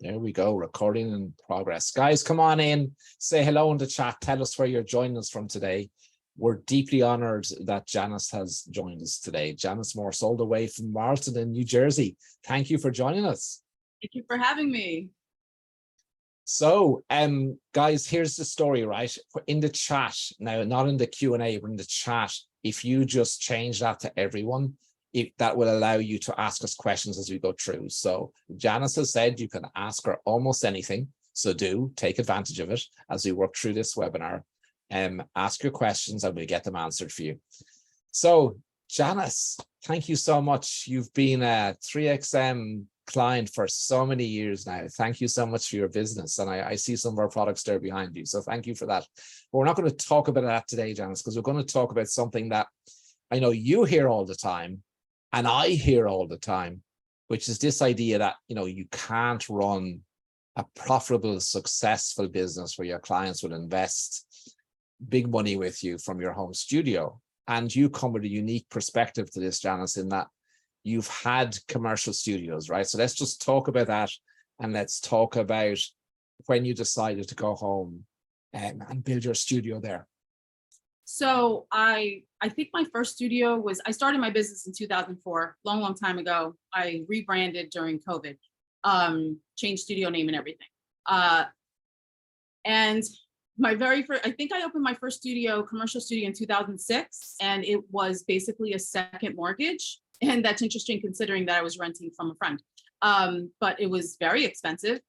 There we go. Recording in progress. Guys, come on in. Say hello in the chat. Tell us where you're joining us from today. We're deeply honored that Janice has joined us today. Janice Morse, all the way from Marlton in New Jersey. Thank you for joining us. Thank you for having me. So, guys, here's the story, right? In the chat, now not in the Q&A, but in the chat, if you just change that to everyone, that will allow you to ask us questions as we go through. So Janice has said you can ask her almost anything. So do take advantage of it as we work through this webinar. Ask your questions and we'll get them answered for you. So Janice, thank you so much. You've been a 3XM client for so many years now. Thank you so much for your business. And I see some of our products there behind you. So thank you for that. But we're not going to talk about that today, Janice, because we're going to talk about something that I know you hear all the time and I hear all the time, which is this idea that, you can't run a profitable, successful business where your clients will invest big money with you from your home studio. And you come with a unique perspective to this, Janice, in that you've had commercial studios, right? So let's just talk about that. And let's talk about when you decided to go home and build your studio there. So I think my first studio was, I started my business in 2004, long time ago. I rebranded during COVID, changed studio name and everything. And my very first, I think I opened my first commercial studio in 2006, and it was basically a second mortgage. And that's interesting considering that I was renting from a friend. But it was very expensive.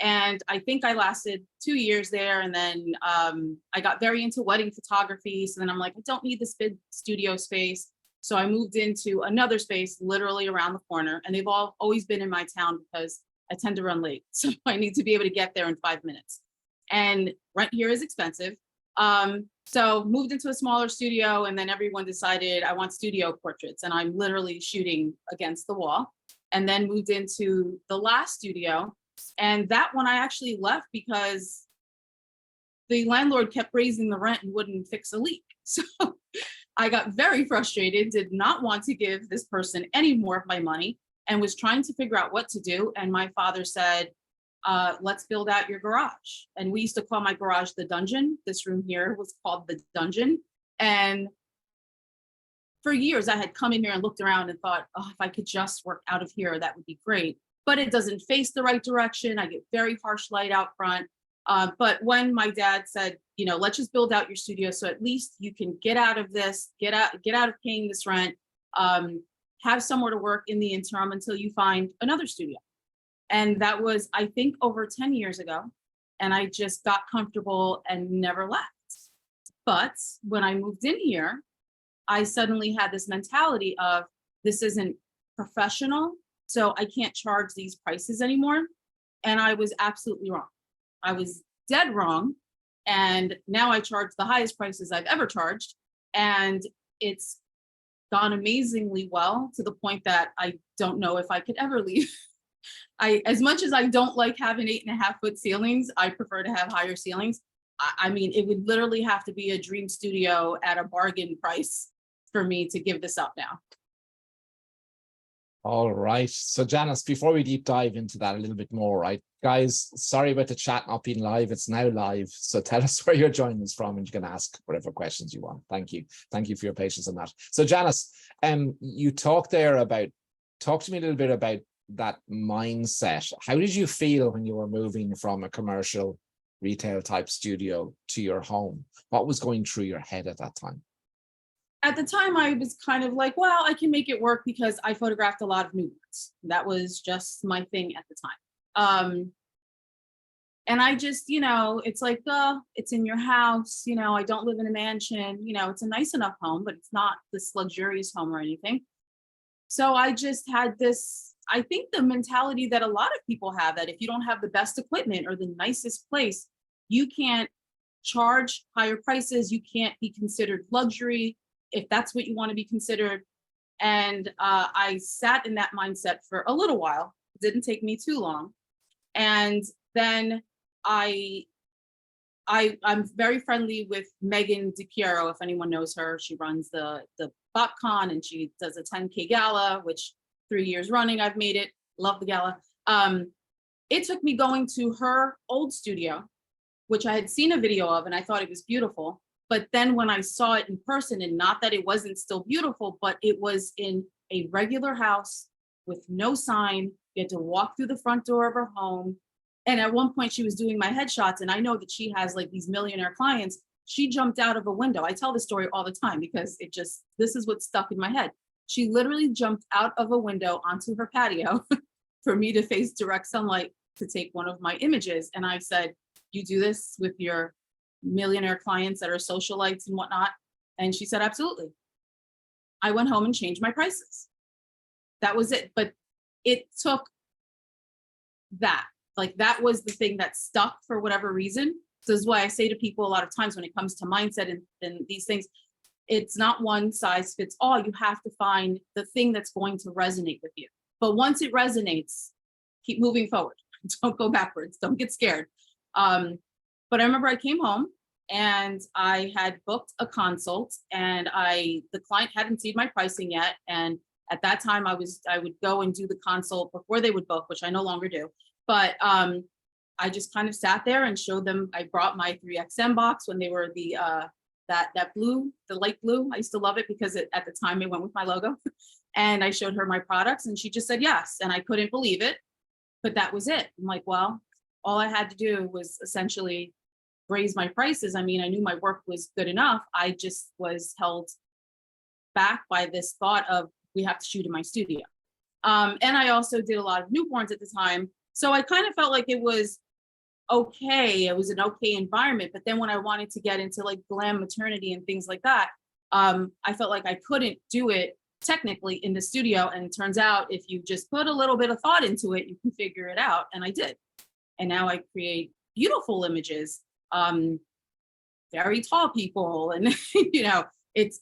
And I think I lasted 2 years there. And then I got very into wedding photography. So then I'm like, I don't need this big studio space. So I moved into another space literally around the corner. And they've always been in my town because I tend to run late. So I need to be able to get there in 5 minutes. And rent here is expensive. So moved into a smaller studio, and then everyone decided I want studio portraits, and I'm literally shooting against the wall. And then moved into the last studio. And that one I actually left because the landlord kept raising the rent and wouldn't fix a leak. So I got very frustrated, did not want to give this person any more of my money, and was trying to figure out what to do. And my father said, let's build out your garage. And we used to call my garage the dungeon. This room here was called the dungeon. And for years I had come in here and looked around and thought, oh, if I could just work out of here, that would be great. But it doesn't face the right direction. I get very harsh light out front. But when my dad said, let's just build out your studio, so at least you can get out of this, get out of paying this rent, have somewhere to work in the interim until you find another studio. And that was, I think, over 10 years ago. And I just got comfortable and never left. But when I moved in here, I suddenly had this mentality of, this isn't professional, so I can't charge these prices anymore. And I was absolutely wrong. I was dead wrong. And now I charge the highest prices I've ever charged. And it's gone amazingly well, to the point that I don't know if I could ever leave. As much as I don't like having 8.5-foot ceilings, I prefer to have higher ceilings. I mean, it would literally have to be a dream studio at a bargain price for me to give this up now. All right. So Janice, before we deep dive into that a little bit more, right? Guys, sorry about the chat not being live. It's now live. So tell us where you're joining us from and you can ask whatever questions you want. Thank you. Thank you for your patience on that. So Janice, you talked there about, talk to me a little bit about that mindset. How did you feel when you were moving from a commercial retail type studio to your home? What was going through your head at that time? At the time, I was kind of like, well, I can make it work because I photographed a lot of newborns. That was just my thing at the time. And I just, it's like, it's in your house, I don't live in a mansion, it's a nice enough home, but it's not this luxurious home or anything. So I just had this, I think the mentality that a lot of people have, that if you don't have the best equipment or the nicest place, you can't charge higher prices, you can't be considered luxury, if that's what you want to be considered. And I sat in that mindset for a little while. It didn't take me too long. And then I'm very friendly with Megan DiPiero, if anyone knows her. She runs the BotCon, and she does a 10K gala, which 3 years running I've made it. Love the gala. it took me going to her old studio, which I had seen a video of and I thought it was beautiful. But then when I saw it in person, and not that it wasn't still beautiful, but it was in a regular house with no sign. You had to walk through the front door of her home. And at one point she was doing my headshots, and I know that she has like these millionaire clients. She jumped out of a window. I tell the story all the time because this is what stuck in my head. She literally jumped out of a window onto her patio for me to face direct sunlight to take one of my images. And I said, you do this with your millionaire clients that are socialites and whatnot? And she said, absolutely. I went home and changed my prices. That was it. But it took that. Like, that was the thing that stuck for whatever reason. So this is why I say to people a lot of times when it comes to mindset and these things, it's not one size fits all. You have to find the thing that's going to resonate with you. But once it resonates, keep moving forward. Don't go backwards. Don't get scared. But I remember I came home and I had booked a consult, and the client hadn't seen my pricing yet. And at that time I would go and do the consult before they would book, which I no longer do. But I just kind of sat there and showed them. I brought my 3XM box when they were that blue, the light blue. I used to love it because at the time it went with my logo. And I showed her my products and she just said yes. And I couldn't believe it, but that was it. I'm like, well, all I had to do was essentially raise my prices. I mean, I knew my work was good enough. I just was held back by this thought of, we have to shoot in my studio. And I also did a lot of newborns at the time. So I kind of felt like it was okay. It was an okay environment. But then when I wanted to get into like glam maternity and things like that, I felt like I couldn't do it technically in the studio. And it turns out if you just put a little bit of thought into it, you can figure it out. And I did. And now I create beautiful images, very tall people. And,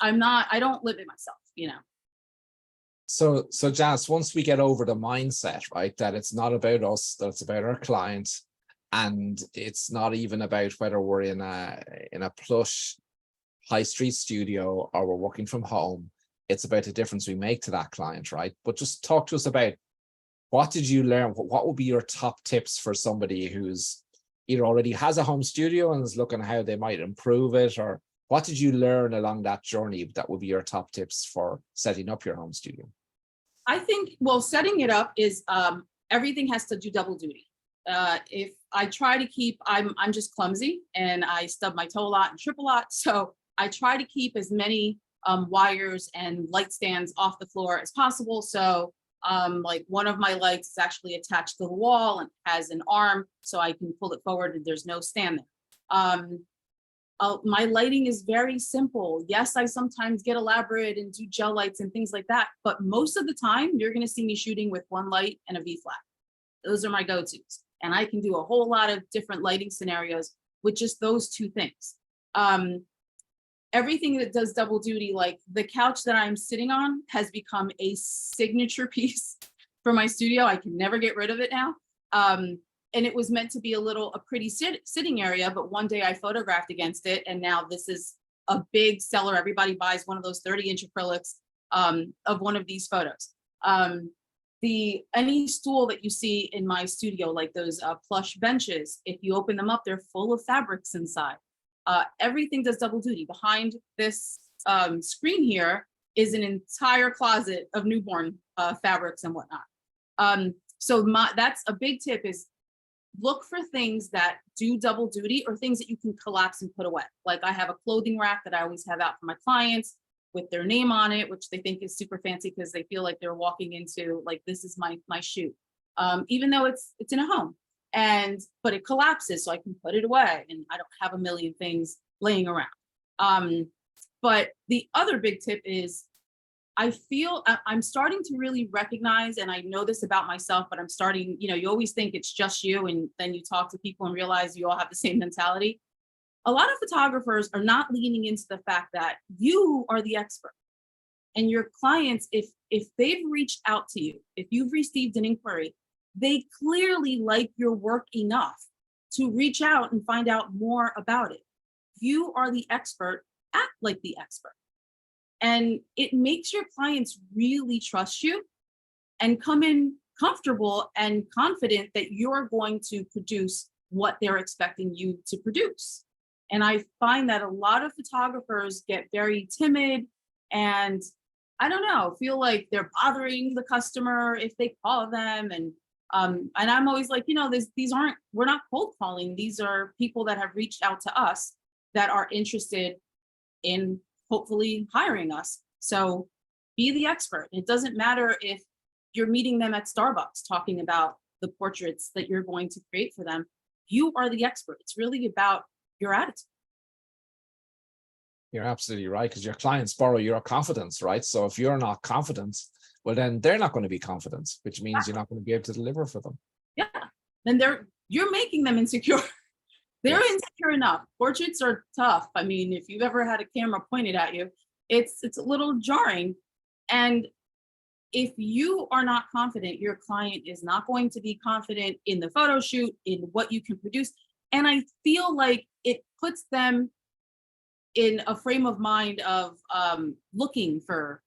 I don't limit myself. So Janice, once we get over the mindset, right, that it's not about us, that it's about our client, and it's not even about whether we're in a plush high street studio or we're working from home, it's about the difference we make to that client, right? But just talk to us about, what did you learn? What would be your top tips for somebody who's either already has a home studio and is looking how they might improve it, or what did you learn along that journey that would be your top tips for setting up your home studio? I think, well, setting it up is everything has to do double duty. If I try to keep, I'm just clumsy and I stub my toe a lot and trip a lot. So I try to keep as many wires and light stands off the floor as possible. So like one of my lights is actually attached to the wall and has an arm so I can pull it forward and there's no stand there. My lighting is very simple. Yes, I sometimes get elaborate and do gel lights and things like that, but most of the time you're going to see me shooting with one light and a V flat. Those are my go-tos. And I can do a whole lot of different lighting scenarios with just those two things. Everything that does double duty, like the couch that I'm sitting on has become a signature piece for my studio. I can never get rid of it now. And it was meant to be a pretty sitting area, but one day I photographed against it, and now this is a big seller. Everybody buys one of those 30-inch acrylics of one of these photos. Any stool that you see in my studio, like those plush benches, if you open them up, they're full of fabrics inside. Everything does double duty. Behind this screen here is an entire closet of newborn fabrics and whatnot. So that's a big tip, is look for things that do double duty or things that you can collapse and put away. Like I have a clothing rack that I always have out for my clients with their name on it, which they think is super fancy because they feel like they're walking into, like, this is my shoot, even though it's in a home. But it collapses so I can put it away and I don't have a million things laying around. But the other big tip is, I feel I'm starting to really recognize, and I know this about myself, but I'm starting, you always think it's just you, and then you talk to people and realize you all have the same mentality. A lot of photographers are not leaning into the fact that you are the expert, and your clients, if they've reached out to you, if you've received an inquiry, they clearly like your work enough to reach out and find out more about it. You are the expert, act like the expert. And it makes your clients really trust you and come in comfortable and confident that you're going to produce what they're expecting you to produce. And I find that a lot of photographers get very timid and, I don't know, feel like they're bothering the customer if they call them. And I'm always like, we're not cold calling. These are people that have reached out to us that are interested in hopefully hiring us. So be the expert. It doesn't matter if you're meeting them at Starbucks talking about the portraits that you're going to create for them. You are the expert. It's really about your attitude. You're absolutely right, because your clients borrow your confidence, right? So if you're not confident, well, then they're not going to be confident, which means you're not going to be able to deliver for them. Yeah, then you're making them insecure. They're Yes. insecure enough. Portraits are tough. I mean, if you've ever had a camera pointed at you, it's a little jarring. And if you are not confident, your client is not going to be confident in the photo shoot, in what you can produce. And I feel like it puts them in a frame of mind of looking for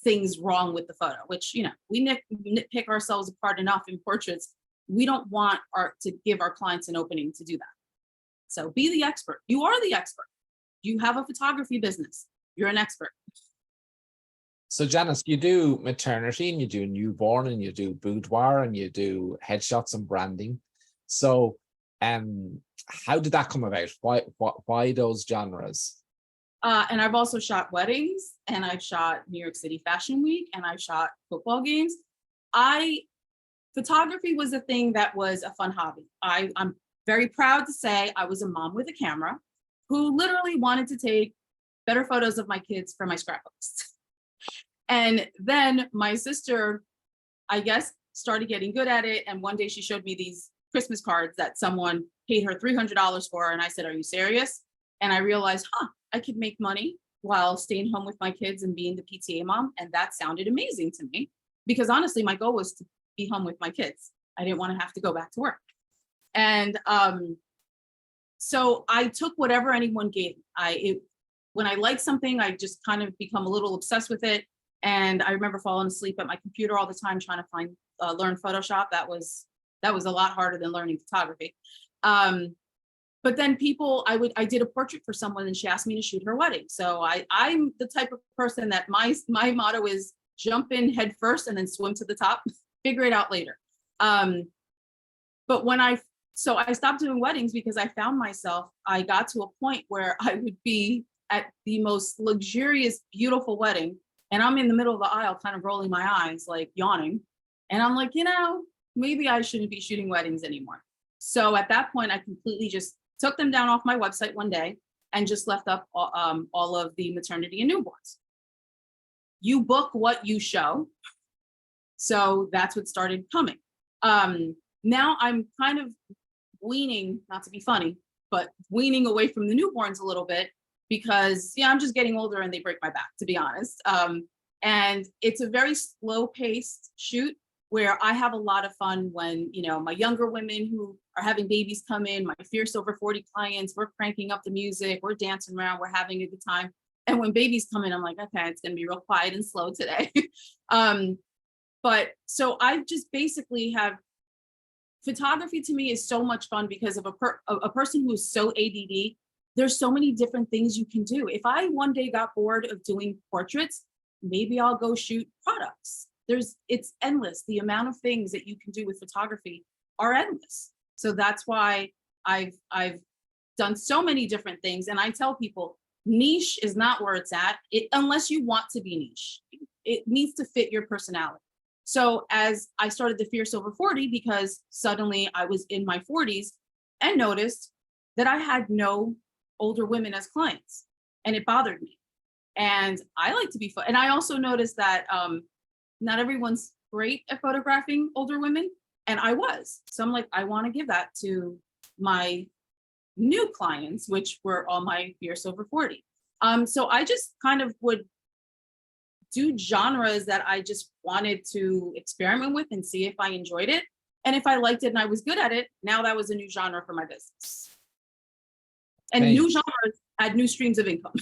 things wrong with the photo, which, we nitpick ourselves apart enough in portraits. We don't want to give our clients an opening to do that. So be the expert. You are the expert. You have a photography business. You're an expert. So Janice, you do maternity and you do newborn and you do boudoir and you do headshots and branding. So how did that come about? Why those genres? And I've also shot weddings, and I've shot New York City Fashion Week, and I've shot football games. Photography was a thing that was a fun hobby. I'm very proud to say I was a mom with a camera who literally wanted to take better photos of my kids for my scrapbooks. And then my sister, I guess, started getting good at it. And one day she showed me these Christmas cards that someone paid her $300 for. And I said, "Are you serious?" And I realized, I could make money while staying home with my kids and being the PTA mom. And that sounded amazing to me, because honestly, my goal was to be home with my kids. I didn't want to have to go back to work. And so I took whatever anyone gave me. When I like something, I just kind of become a little obsessed with it. And I remember falling asleep at my computer all the time trying to learn Photoshop. That was a lot harder than learning photography. But then I did a portrait for someone and she asked me to shoot her wedding. So I'm the type of person that my motto is jump in head first and then swim to the top, figure it out later. But so I stopped doing weddings because I found myself, I got to a point where I would be at the most luxurious, beautiful wedding. And I'm in the middle of the aisle, kind of rolling my eyes, like yawning. And I'm like, maybe I shouldn't be shooting weddings anymore. So at that point, I completely just took them down off my website one day and just left up all of the maternity and newborns. You book what you show. So that's what started coming. Now I'm kind of weaning, not to be funny, but weaning away from the newborns a little bit, because I'm just getting older and they break my back, to be honest. And it's a very slow paced shoot where I have a lot of fun when, my younger women who are having babies come in, my fierce over 40 clients, we're cranking up the music, we're dancing around, we're having a good time. And when babies come in, I'm like, okay, it's going to be real quiet and slow today. But so I just basically have, photography to me is so much fun because of a person who is so ADD. There's so many different things you can do. If I one day got bored of doing portraits, maybe I'll go shoot products. It's endless. The amount of things that you can do with photography are endless. So that's why I've done so many different things. And I tell people, niche is not where it's at, unless you want to be niche. It needs to fit your personality. So as I started the Fierce Over 40, because suddenly I was in my 40s and noticed that I had no older women as clients, and it bothered me. And I like to be and I also noticed that not everyone's great at photographing older women, and I was. So I'm like, I want to give that to my new clients, which were all my Fierce Over 40. So I just kind of would do genres that I just wanted to experiment with and see if I enjoyed it. And if I liked it and I was good at it, now that was a new genre for my business. And new genres add new streams of income.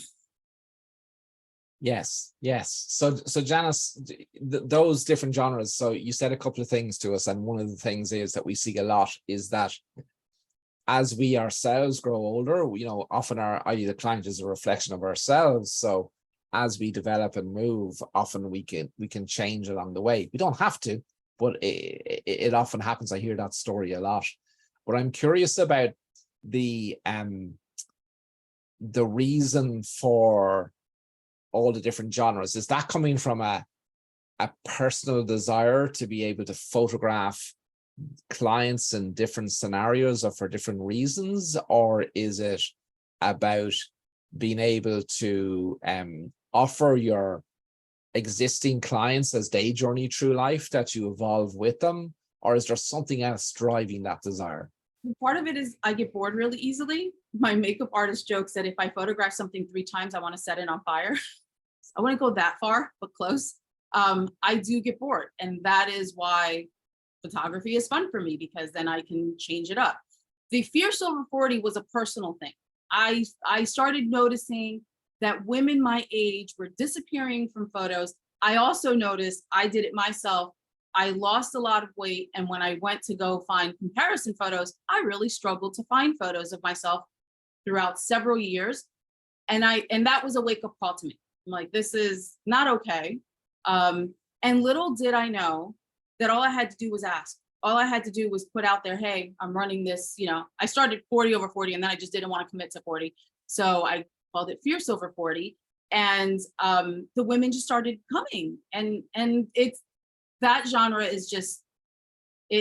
Yes, yes. So Janice, those different genres. So you said a couple of things to us, and one of the things is that we see a lot is that as we ourselves grow older, often our the client is a reflection of ourselves. So as we develop and move, often we can change along the way. We don't have to, but it often happens. I hear that story a lot. But I'm curious about the reason for all the different genres. Is that coming from a personal desire to be able to photograph clients in different scenarios or for different reasons, or is it about being able to offer your existing clients as they journey through life that you evolve with them, or is there something else driving that desire? Part of it is I get bored really easily. My makeup artist jokes that if I photograph something 3 times, I want to set it on fire. I wouldn't go that far, but close. I do get bored, and that is why photography is fun for me, because then I can change it up. The Fierce Over 40 was a personal thing. I started noticing that women my age were disappearing from photos. I also noticed, I did it myself, I lost a lot of weight, and when I went to go find comparison photos, I really struggled to find photos of myself throughout several years. And that was a wake-up call to me. I'm like, this is not okay. And little did I know that all I had to do was ask. All I had to do was put out there, hey, I'm running this, I started 40 over 40, and then I just didn't want to commit to 40. So I called it Fierce Over 40. And the women just started coming. And it's, that genre is just,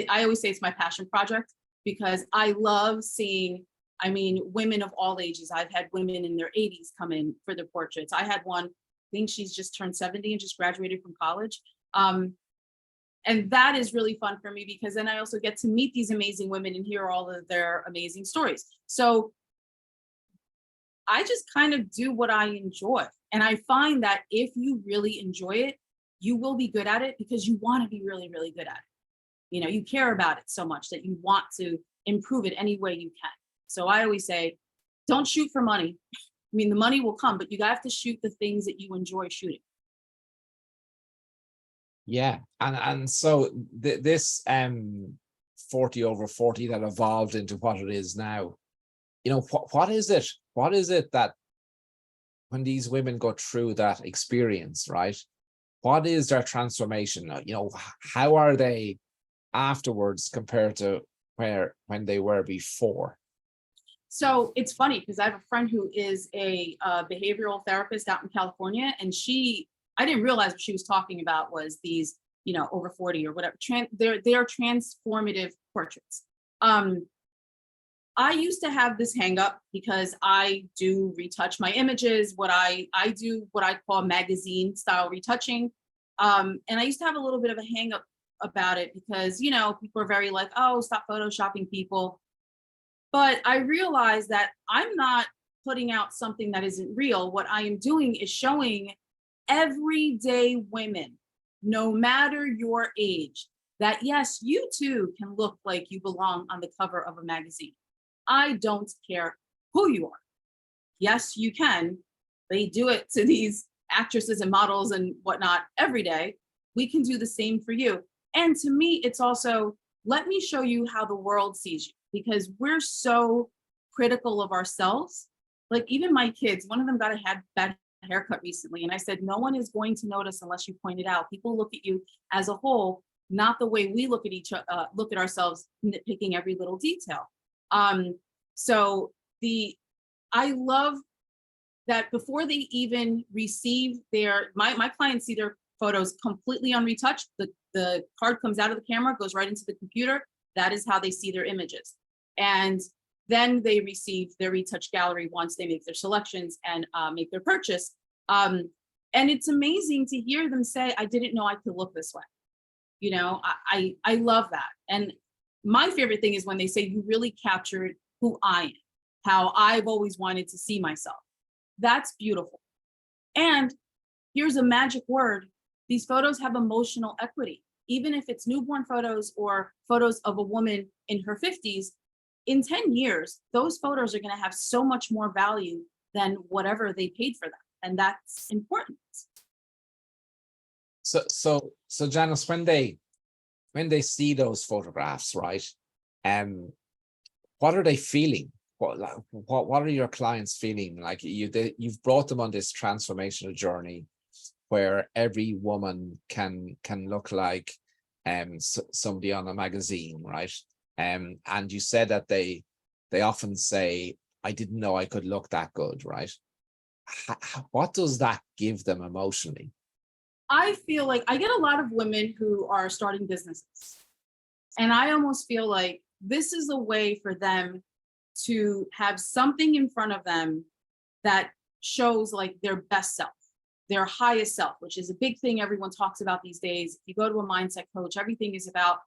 I always say it's my passion project, because I love seeing, women of all ages. I've had women in their 80s come in for their portraits. I had one, I think she's just turned 70 and just graduated from college. And that is really fun for me, because then I also get to meet these amazing women and hear all of their amazing stories. So I just kind of do what I enjoy. And I find that if you really enjoy it, you will be good at it, because you want to be really, really good at it. You care about it so much that you want to improve it any way you can. So I always say, don't shoot for money. The money will come, but you have to shoot the things that you enjoy shooting. Yeah, and so this 40 over 40 that evolved into what it is now, what is it? What is it that when these women go through that experience, right? What is their transformation? How are they afterwards compared to when they were before? So it's funny, because I have a friend who is a behavioral therapist out in California, and I didn't realize what she was talking about was these, over 40 or whatever. They are transformative portraits. I used to have this hang up, because I do retouch my images. I do what I call magazine style retouching. And I used to have a little bit of a hang up about it, because, people are very like, oh, stop photoshopping people. But I realized that I'm not putting out something that isn't real. What I am doing is showing everyday women, no matter your age, that yes, you too can look like you belong on the cover of a magazine. I don't care who you are. Yes, you can. They do it to these actresses and models and whatnot every day. We can do the same for you. And to me, it's also, let me show you how the world sees you, because we're so critical of ourselves. Like even my kids, one of them got a bad haircut recently, and I said, no one is going to notice unless you point it out. People look at you as a whole, not the way we look at ourselves, nitpicking every little detail. So I love that before they even receive my clients see their photos completely unretouched. The card comes out of the camera, goes right into the computer. That is how they see their images. And then they receive their retouch gallery once they make their selections and make their purchase. And it's amazing to hear them say, I didn't know I could look this way. I love that. And my favorite thing is when they say, you really captured who I am, how I've always wanted to see myself. That's beautiful. And here's a magic word. These photos have emotional equity. Even if it's newborn photos or photos of a woman in her 50s, in 10 years, those photos are going to have so much more value than whatever they paid for them. And that's important. So Janice, when they see those photographs, right? What are they feeling? What are your clients feeling? Like you've brought them on this transformational journey where every woman can look like somebody on a magazine, right? And you said that they often say, I didn't know I could look that good, right? What does that give them emotionally? I feel like I get a lot of women who are starting businesses, and I almost feel like this is a way for them to have something in front of them that shows like their best self, their highest self, which is a big thing everyone talks about these days. If you go to a mindset coach, everything is about,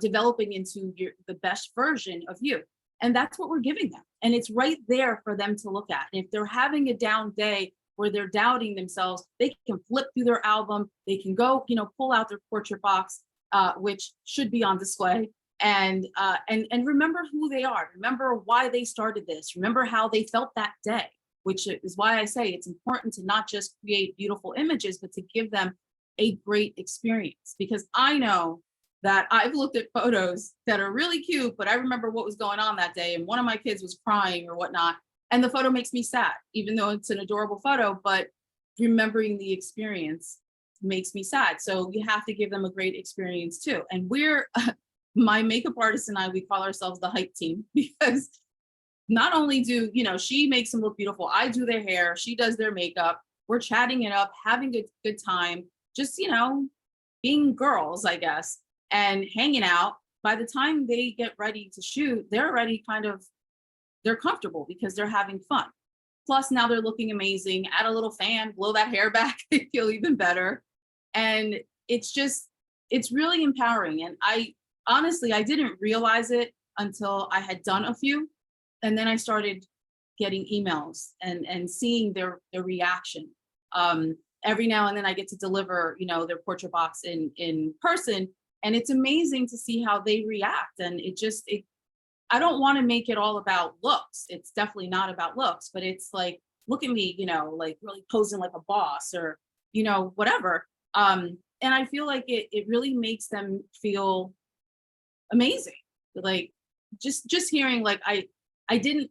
developing into the best version of you. And that's what we're giving them. And it's right there for them to look at. And if they're having a down day where they're doubting themselves, they can flip through their album. They can go, pull out their portrait box, which should be on display, and remember who they are. Remember why they started this. Remember how they felt that day, which is why I say it's important to not just create beautiful images, but to give them a great experience. Because I know that I've looked at photos that are really cute, but I remember what was going on that day, and one of my kids was crying or whatnot, and the photo makes me sad, even though it's an adorable photo, but remembering the experience makes me sad. So you have to give them a great experience too. And my makeup artist and I, we call ourselves the hype team, because not only do, she makes them look beautiful, I do their hair, she does their makeup, we're chatting it up, having a good time, just, being girls, I guess, and hanging out. By the time they get ready to shoot, they're already they're comfortable because they're having fun. Plus now they're looking amazing. Add a little fan, blow that hair back, they feel even better. And it's really empowering. And honestly, I didn't realize it until I had done a few. And then I started getting emails and seeing their reaction. Every now and then I get to deliver, their portrait box in person. And it's amazing to see how they react. And I don't want to make it all about looks. It's definitely not about looks, but it's like, look at me, like really posing like a boss or, whatever. And I feel like it really makes them feel amazing. Like just hearing like, I didn't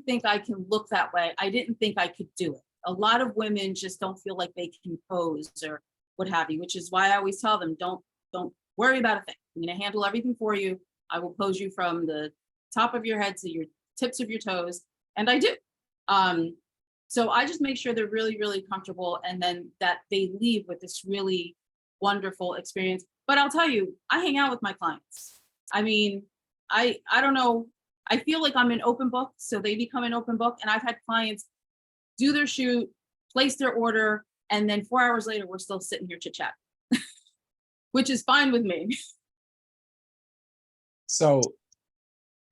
think I can look that way. I didn't think I could do it. A lot of women just don't feel like they can pose or what have you, which is why I always tell them, don't worry about a thing. I'm going to handle everything for you. I will pose you from the top of your head to your tips of your toes. And I do. So I just make sure they're really, really comfortable, and then that they leave with this really wonderful experience. But I'll tell you, I hang out with my clients. I mean, I don't know. I feel like I'm an open book, so they become an open book. And I've had clients do their shoot, place their order, and then 4 hours later, we're still sitting here chit-chat, which is fine with me. So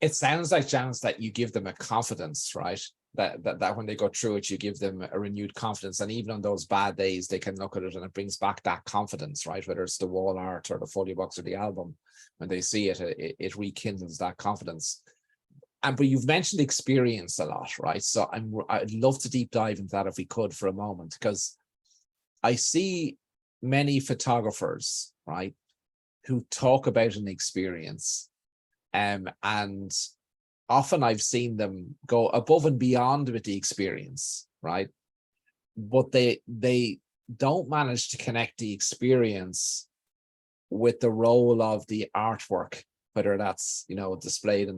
it sounds like, Janice, that you give them a confidence, right? That when they go through it, you give them a renewed confidence. And even on those bad days, they can look at it and it brings back that confidence, right? Whether it's the wall art or the folio box or the album, when they see it, it rekindles that confidence. But you've mentioned experience a lot, right? So I'd love to deep dive into that if we could for a moment, because I see many photographers, right, who talk about an experience, and often I've seen them go above and beyond with the experience, right? But they don't manage to connect the experience with the role of the artwork, whether that's, displayed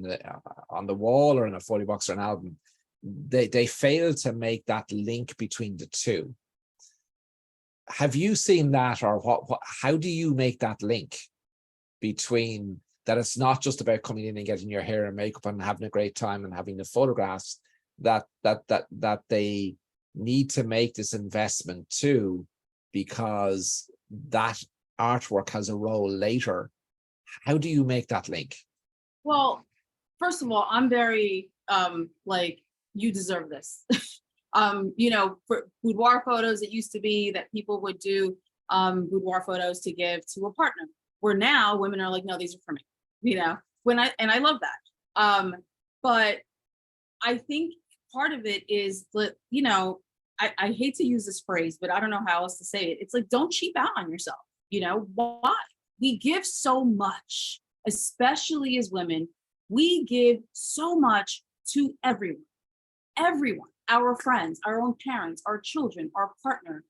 on the wall or in a folio box or an album. They fail to make that link between the two. Have you seen that, or how do you make that link between that? It's not just about coming in and getting your hair and makeup and having a great time and having the photographs, that they need to make this investment too, because that artwork has a role later. How do you make that link? Well, first of all, I'm very like, you deserve this. For boudoir photos, it used to be that people would do boudoir photos to give to a partner, where now women are like, no, these are for me, and I love that. But I think part of it is that, I hate to use this phrase, but I don't know how else to say it. It's like, don't cheap out on yourself. You know, why? We give so much, especially as women. We give so much to everyone, our friends, our own parents, our children, our partner,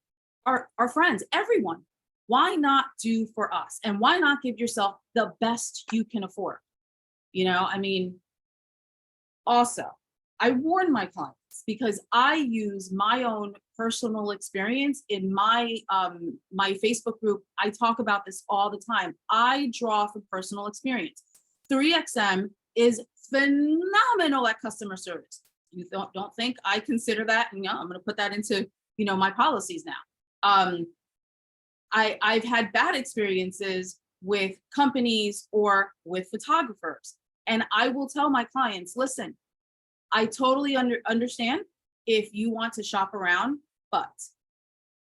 our friends, everyone. Why not do for us? And why not give yourself the best you can afford? You know, I mean, also, I warn my clients because I use my own personal experience in my Facebook group. I talk about this all the time. I draw from personal experience. 3XM is phenomenal at customer service. You don't think I consider that? You know, I'm going to put that into, you know, my policies now. I've had bad experiences with companies or with photographers, and I will tell my clients, listen, I totally understand if you want to shop around, but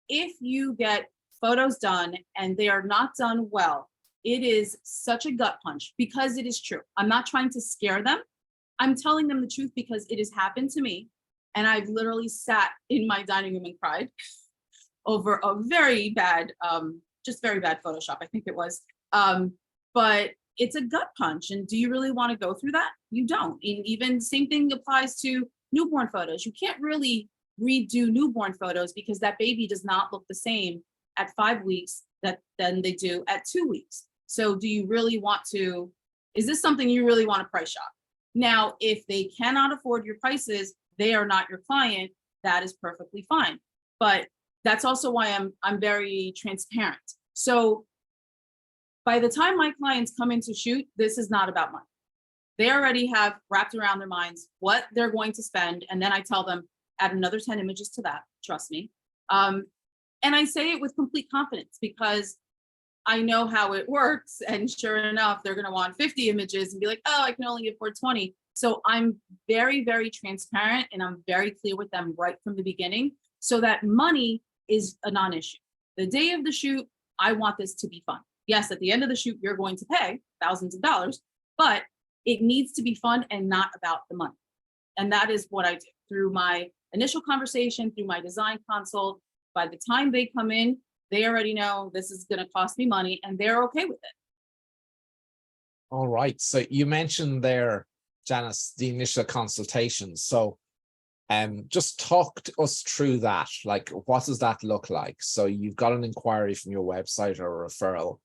if you get photos done and they are not done well, it is such a gut punch, because it is true. I'm not trying to scare them. I'm telling them the truth because it has happened to me. And I've literally sat in my dining room and cried over a very bad, just very bad Photoshop, I think it was. But it's a gut punch. And do you really want to go through that? You don't. And even same thing applies to newborn photos. You can't really redo newborn photos because that baby does not look the same at 5 weeks than they do at 2 weeks. So do you really want to, is this something you really want to price shop? Now, if they cannot afford your prices, they are not your client. That is perfectly fine. But that's also why I'm very transparent. So by the time my clients come in to shoot, this is not about money. They already have wrapped around their minds what they're going to spend. And then I tell them, add another 10 images to that, trust me. And I say it with complete confidence because I know how it works. And sure enough, they're going to want 50 images and be like, oh, I can only afford 20. So I'm very, very transparent, and I'm very clear with them right from the beginning so that money is a non-issue. The day of the shoot, I want this to be fun. Yes, at the end of the shoot, you're going to pay thousands of dollars, but it needs to be fun and not about the money. And that is what I do through my initial conversation, through my design consult. By the time they come in, they already know this is going to cost me money and they're okay with it. All right. So you mentioned there, Janice, the initial consultation. So just talk to us through that. Like, what does that look like? So you've got an inquiry from your website or a referral.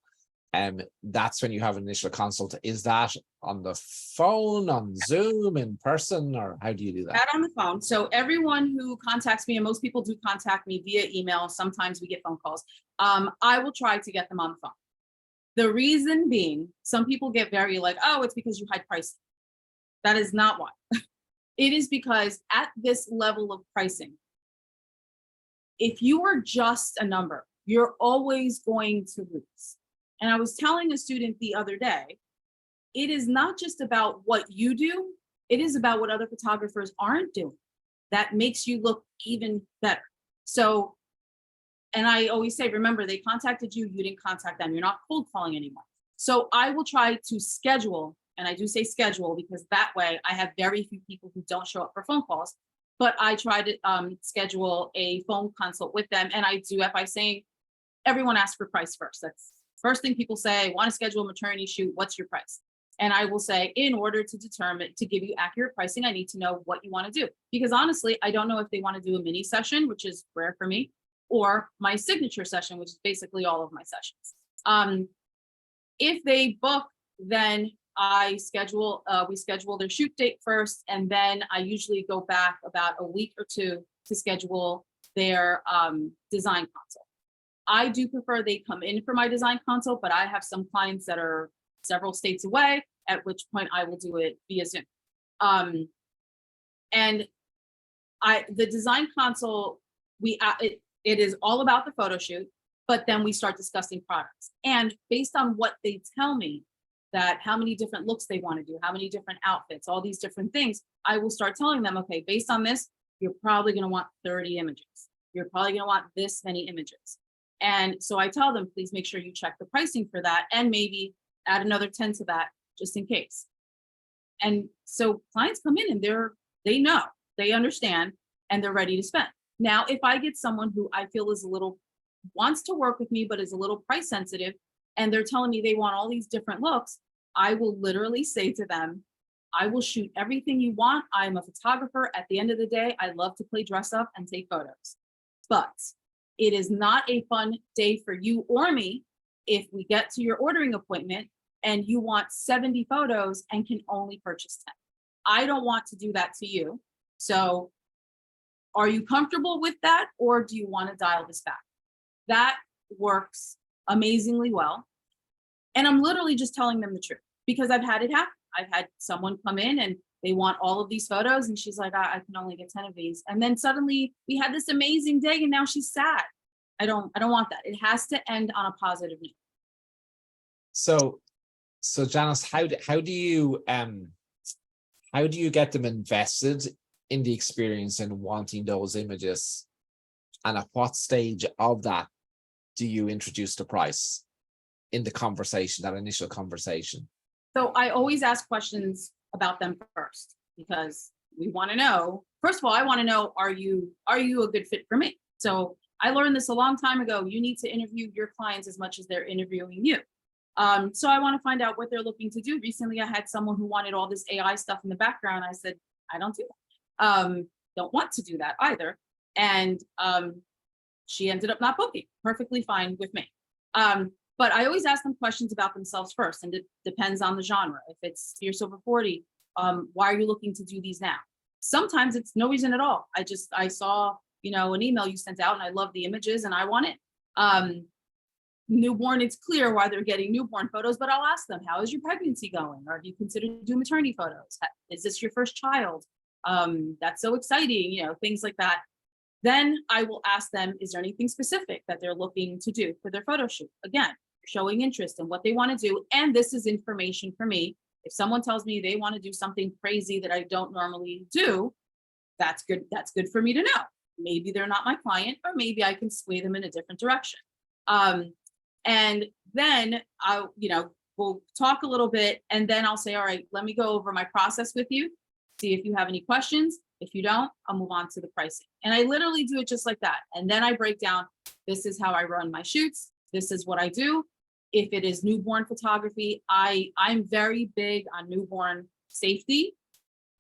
That's when you have an initial consult. Is that on the phone, on Zoom, in person, or how do you do that? That on the phone. So everyone who contacts me, and most people do contact me via email, sometimes we get phone calls, I will try to get them on the phone. The reason being, some people get very like, oh, it's because you hide pricing. That is not why. It is because at this level of pricing, if you are just a number, you're always going to lose. And I was telling a student the other day, it is not just about what you do, it is about what other photographers aren't doing that makes you look even better. So, and I always say, remember, they contacted you, you didn't contact them. You're not cold calling anymore. So I will try to schedule, and I do say schedule because that way I have very few people who don't show up for phone calls, but I try to schedule a phone consult with them. And I do that by saying, everyone asks for price first. That's first thing people say, want to schedule a maternity shoot, what's your price? And I will say, in order to determine, to give you accurate pricing, I need to know what you want to do. Because honestly, I don't know if they want to do a mini session, which is rare for me, or my signature session, which is basically all of my sessions. If they book, then we schedule their shoot date first, and then I usually go back about a week or two to schedule their design consult. I do prefer they come in for my design consult, but I have some clients that are several states away, at which point I will do it via Zoom. And the design consult, it is all about the photo shoot, but then we start discussing products. And based on what they tell me, that how many different looks they want to do, how many different outfits, all these different things, I will start telling them, okay, based on this, you're probably going to want 30 images. You're probably going to want this many images. And so I tell them, please make sure you check the pricing for that and maybe add another 10 to that just in case. And so clients come in and they know, they understand, and they're ready to spend. Now, if I get someone who I feel is wants to work with me, but is a little price sensitive, and they're telling me they want all these different looks, I will literally say to them, I will shoot everything you want. I'm a photographer. At the end of the day, I love to play dress up and take photos. But it is not a fun day for you or me if we get to your ordering appointment and you want 70 photos and can only purchase 10. I don't want to do that to you. So are you comfortable with that, or do you want to dial this back? That works amazingly well. And I'm literally just telling them the truth, because I've had it happen. I've had someone come in and they want all of these photos, and she's like, I can only get 10 of these. And then suddenly we had this amazing day and now she's sad. I don't want that. It has to end on a positive note. So Janice, how do you get them invested in the experience and wanting those images? And at what stage of that do you introduce the price in the conversation, that initial conversation? So I always ask questions about them first, because we want to know, first of all, I want to know, are you a good fit for me? So I learned this a long time ago. You need to interview your clients as much as they're interviewing you. So I want to find out what they're looking to do. Recently, I had someone who wanted all this AI stuff in the background. I said, I don't do that. Don't want to do that either. And she ended up not booking. Perfectly fine with me. But I always ask them questions about themselves first, and it depends on the genre. If it's Fierce Over 40, why are you looking to do these now? Sometimes it's no reason at all. I saw, an email you sent out and I love the images and I want it. Newborn, it's clear why they're getting newborn photos, but I'll ask them, how is your pregnancy going? Or do you consider doing maternity photos? Is this your first child? That's so exciting, things like that. Then I will ask them, is there anything specific that they're looking to do for their photo shoot? Again, showing interest in what they want to do. And this is information for me. If someone tells me they want to do something crazy that I don't normally do, that's good. That's good for me to know. Maybe they're not my client, or maybe I can sway them in a different direction. And then we'll talk a little bit, and then I'll say, all right, let me go over my process with you, see if you have any questions. If you don't, I'll move on to the pricing. And I literally do it just like that. And then I break down, this is how I run my shoots. This is what I do. If it is newborn photography, I'm very big on newborn safety.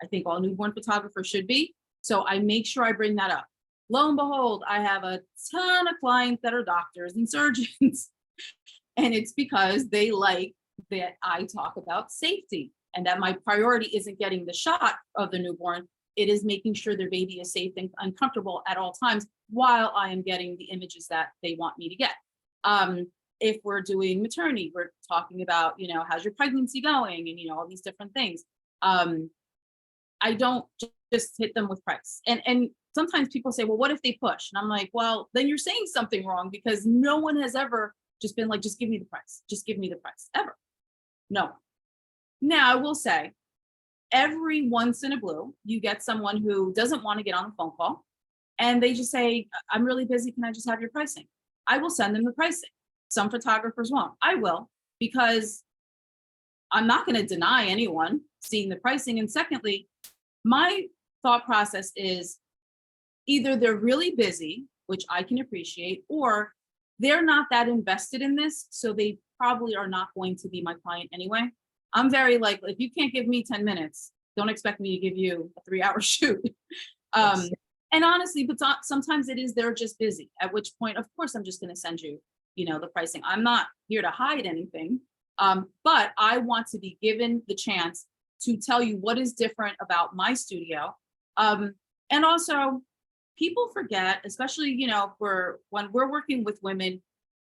I think all newborn photographers should be. So I make sure I bring that up. Lo and behold, I have a ton of clients that are doctors and surgeons. And it's because they like that I talk about safety, and that my priority isn't getting the shot of the newborn. It is making sure their baby is safe and comfortable at all times while I am getting the images that they want me to get. If we're doing maternity, we're talking about, how's your pregnancy going, and, all these different things. I don't just hit them with price. And sometimes people say, well, what if they push? And I'm like, well, then you're saying something wrong, because no one has ever just been like, just give me the price. Just give me the price, ever. No. Now I will say, every once in a blue, you get someone who doesn't want to get on the phone call, and they just say, I'm really busy. Can I just have your pricing? I will send them the pricing. Some photographers won't. I will, because I'm not going to deny anyone seeing the pricing. And secondly, my thought process is either they're really busy, which I can appreciate, or they're not that invested in this, so they probably are not going to be my client anyway. I'm very like, if you can't give me 10 minutes, don't expect me to give you a 3-hour shoot. And honestly, but sometimes it is, they're just busy, at which point, of course, I'm just going to send you, the pricing. I'm not here to hide anything, but I want to be given the chance to tell you what is different about my studio. And also, people forget, especially, when we're working with women,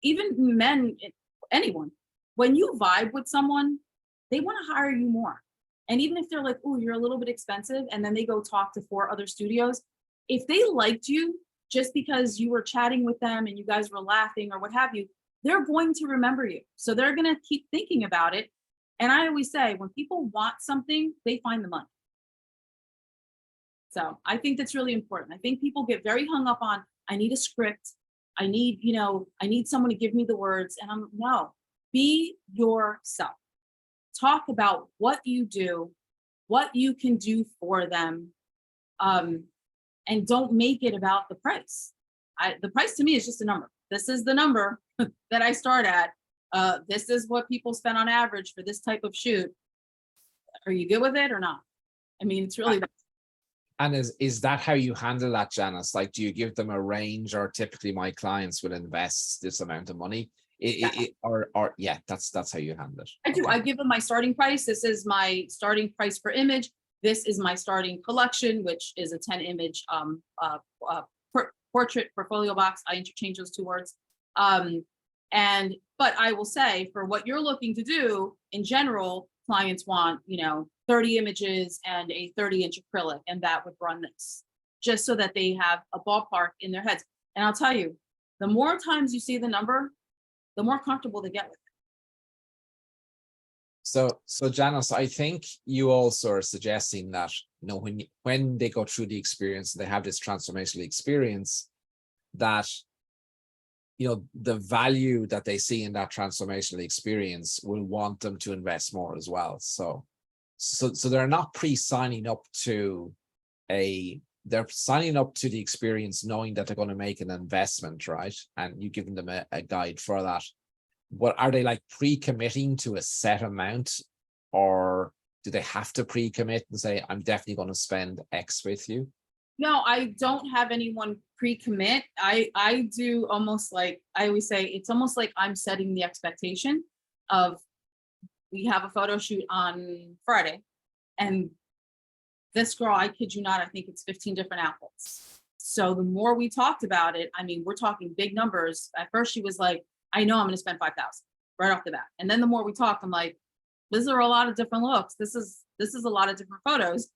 even men, anyone, when you vibe with someone, they want to hire you more. And even if they're like, oh, you're a little bit expensive, and then they go talk to 4 other studios, if they liked you just because you were chatting with them and you guys were laughing or what have you, they're going to remember you. So they're going to keep thinking about it. And I always say, when people want something, they find the money. So I think that's really important. I think people get very hung up on, I need a script. I need someone to give me the words. And no, be yourself. Talk about what you do, what you can do for them. and don't make it about the price. The price to me is just a number. This is the number that I start at. This is what people spend on average for this type of shoot. Are you good with it or not? I mean, it's really. And is that how you handle that, Janice? Like, do you give them a range, or typically my clients will invest this amount of money? Or yeah, that's how you handle it. I do. Okay. I give them my starting price. This is my starting price per image. This is my starting collection, which is a 10 image portrait portfolio box. I interchange those two words. But I will say, for what you're looking to do in general, clients want, 30 images and a 30-inch acrylic, and that would run this, just so that they have a ballpark in their heads. And I'll tell you, the more times you see the number, the more comfortable they get with it. So Janice, I think you also are suggesting that, when they go through the experience, they have this transformational experience, that the value that they see in that transformational experience will want them to invest more as well. So they're not signing up to they're signing up to the experience knowing that they're going to make an investment, right? And you giving them a guide for that. What are they, like, pre-committing to a set amount, or do they have to pre-commit and say, I'm definitely going to spend X with you? No, I don't have anyone pre-commit. I do almost like, I always say, it's almost like I'm setting the expectation of, we have a photo shoot on Friday, and this girl, I kid you not, I think it's 15 different outfits. So the more we talked about it, I mean, we're talking big numbers. At first she was like, I know I'm going to spend 5,000 right off the bat. And then the more we talked, I'm like, these are a lot of different looks. This is a lot of different photos.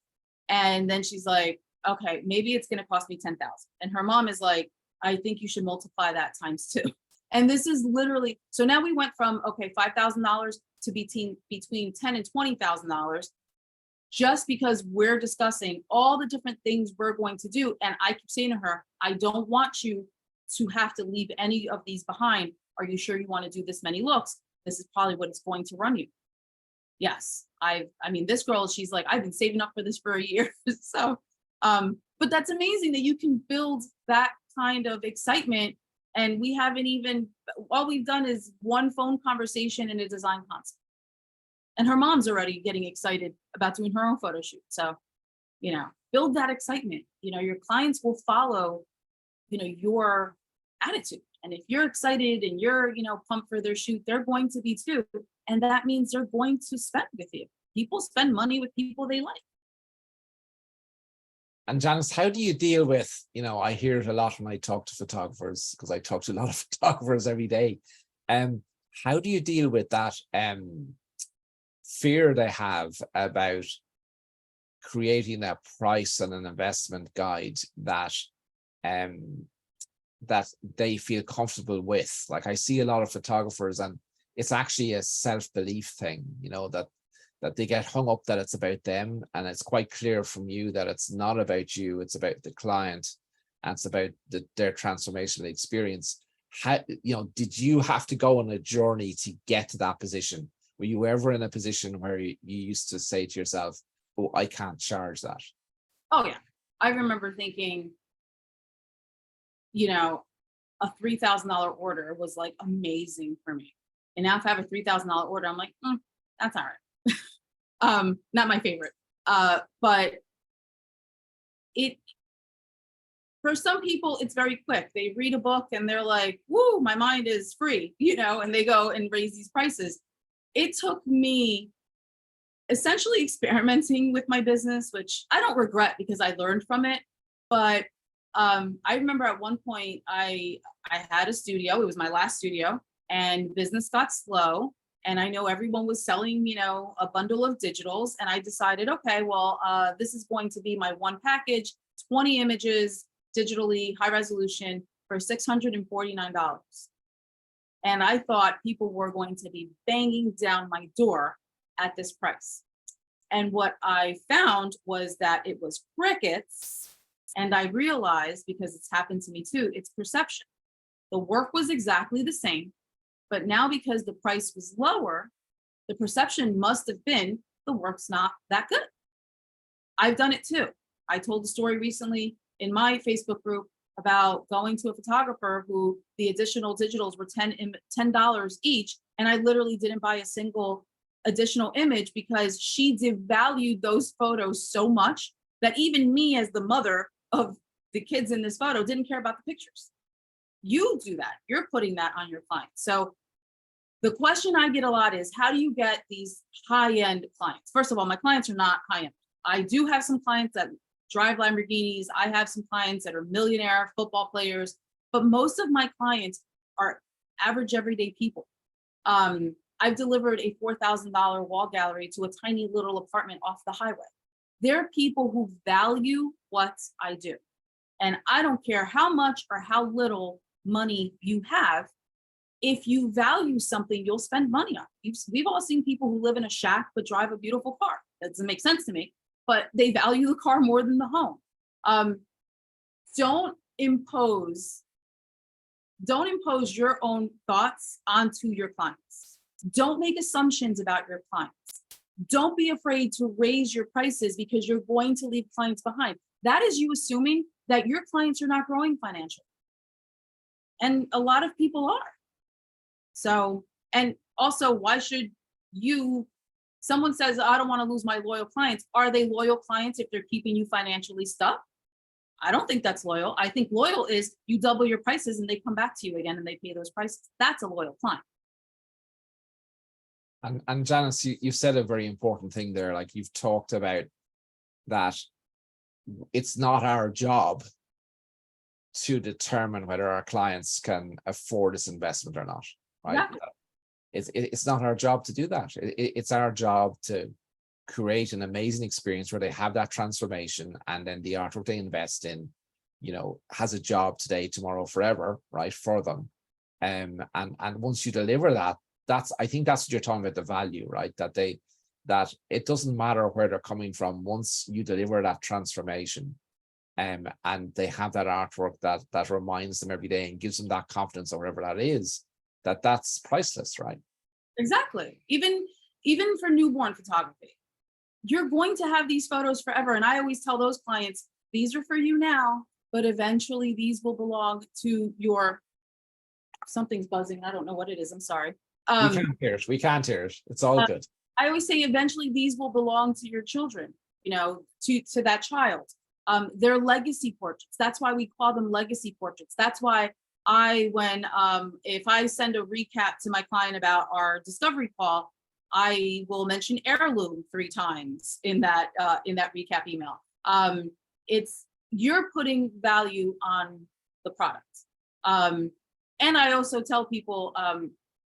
And then she's like, okay, maybe it's going to cost me 10,000. And her mom is like, I think you should multiply that times 2. And this is literally, so now we went from, okay, $5,000 to between $10,000 and $20,000, just because we're discussing all the different things we're going to do. And I keep saying to her, I don't want you to have to leave any of these behind. Are you sure you want to do this many looks? This is probably what it's going to run you. Yes. I mean, this girl, she's like, I've been saving up for this for a year. So, but that's amazing that you can build that kind of excitement. And we haven't even, all we've done is one phone conversation and a design consult. And her mom's already getting excited about doing her own photo shoot. So, build that excitement. Your clients will follow, your attitude. And if you're excited and you're, pumped for their shoot, they're going to be too. And that means they're going to spend with you. People spend money with people they like. And Janice, how do you deal with, I hear it a lot when I talk to photographers, because I talk to a lot of photographers every day. How do you deal with that fear they have about creating a price and an investment guide that they feel comfortable with? Like, I see a lot of photographers, and it's actually a self-belief thing, that they get hung up that it's about them. And it's quite clear from you that it's not about you, it's about the client, and it's about their transformational experience. How, did you have to go on a journey to get to that position? Were you ever in a position where you used to say to yourself, oh, I can't charge that? Oh yeah. I remember thinking, a $3,000 order was like amazing for me. And now if I have a $3,000 order, I'm like, that's all right. Not my favorite. But for some people, it's very quick. They read a book and they're like, woo, my mind is free, and they go and raise these prices. It took me essentially experimenting with my business, which I don't regret because I learned from it. But I remember at one point I had a studio. It was my last studio, and business got slow. And I know everyone was selling, a bundle of digitals. And I decided, okay, well, this is going to be my one package, 20 images, digitally, high resolution, for $649. And I thought people were going to be banging down my door at this price. And what I found was that it was crickets. And I realized, because it's happened to me too, it's perception. The work was exactly the same, but now because the price was lower, the perception must have been the work's not that good. I've done it too. I told a story recently. in my Facebook group about going to a photographer who the additional digitals were $10 each. And I literally didn't buy a single additional image because she devalued those photos so much that even me as the mother of the kids in this photo didn't care about the pictures. You do that. You're putting that on your clients. So the question I get a lot is, how do you get these high-end clients? First of all, my clients are not high-end. I do have some clients that drive Lamborghinis. I have some clients that are millionaire football players, but most of my clients are average everyday people. I've delivered a $4,000 wall gallery to a tiny little apartment off the highway. There are people who value what I do. And I don't care how much or how little money you have. If you value something, you'll spend money on it. We've all seen people who live in a shack but drive a beautiful car. That doesn't make sense to me, but they value the car more than the home. Don't impose your own thoughts onto your clients. Don't make assumptions about your clients. Don't be afraid to raise your prices because you're going to leave clients behind. That is you assuming that your clients are not growing financially. And a lot of people are. So, and also, why should someone says, I don't want to lose my loyal clients. Are they loyal clients if they're keeping you financially stuck? I don't think that's loyal. I think loyal is you double your prices and they come back to you again and they pay those prices. That's a loyal client. And Janice, you said a very important thing there. Like, you've talked about that it's not our job to determine whether our clients can afford this investment or not, right? Yeah. It's not our job to do that. It's our job to create an amazing experience where they have that transformation, and then the artwork they invest in, has a job today, tomorrow, forever, right, for them. And once you deliver that, I think that's what you're talking about, the value, right? That it doesn't matter where they're coming from. Once you deliver that transformation, and they have that artwork that reminds them every day and gives them that confidence or whatever that is, that's priceless, right? Exactly. Even for newborn photography, you're going to have these photos forever. And I always tell those clients, these are for you now, but eventually these will belong to your, something's buzzing. I don't know what it is. I'm sorry. We can't hear it. It's all good. I always say eventually these will belong to your children, to that child. They're legacy portraits. That's why we call them legacy portraits. That's why if I send a recap to my client about our discovery call, I will mention heirloom 3 times in that recap email. You're putting value on the product. And I also tell people,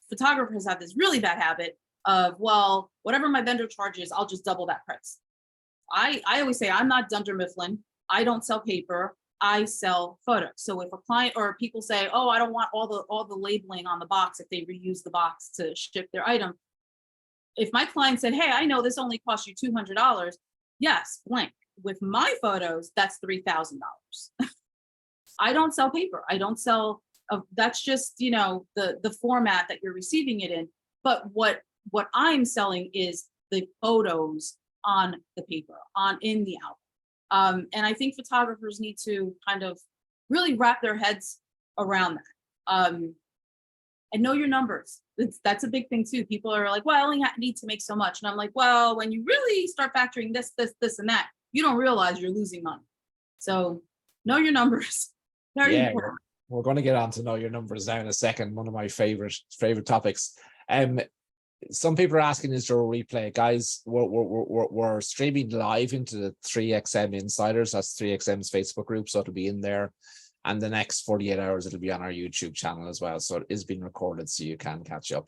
photographers have this really bad habit of, well, whatever my vendor charges, I'll just double that price. I always say, I'm not Dunder Mifflin. I don't sell paper. I sell photos. So if a client or people say, oh, I don't want all the labeling on the box if they reuse the box to ship their item. If my client said, hey, I know this only costs you $200. Yes, blank. With my photos, that's $3,000. I don't sell paper. I don't sell, that's just, the format that you're receiving it in. But what I'm selling is the photos on the paper, in the album. And I think photographers need to kind of really wrap their heads around that. And know your numbers. That's a big thing too. People are like, well, I only need to make so much. And I'm like, well, when you really start factoring this, and that, you don't realize you're losing money. So know your numbers. Very important. We're going to get on to know your numbers now in a second. One of my favorite topics. Some people are asking, is there a replay? Guys, we're streaming live into the 3XM Insiders. That's 3XM's Facebook group, so it'll be in there. And the next 48 hours, it'll be on our YouTube channel as well. So it is being recorded, so you can catch up.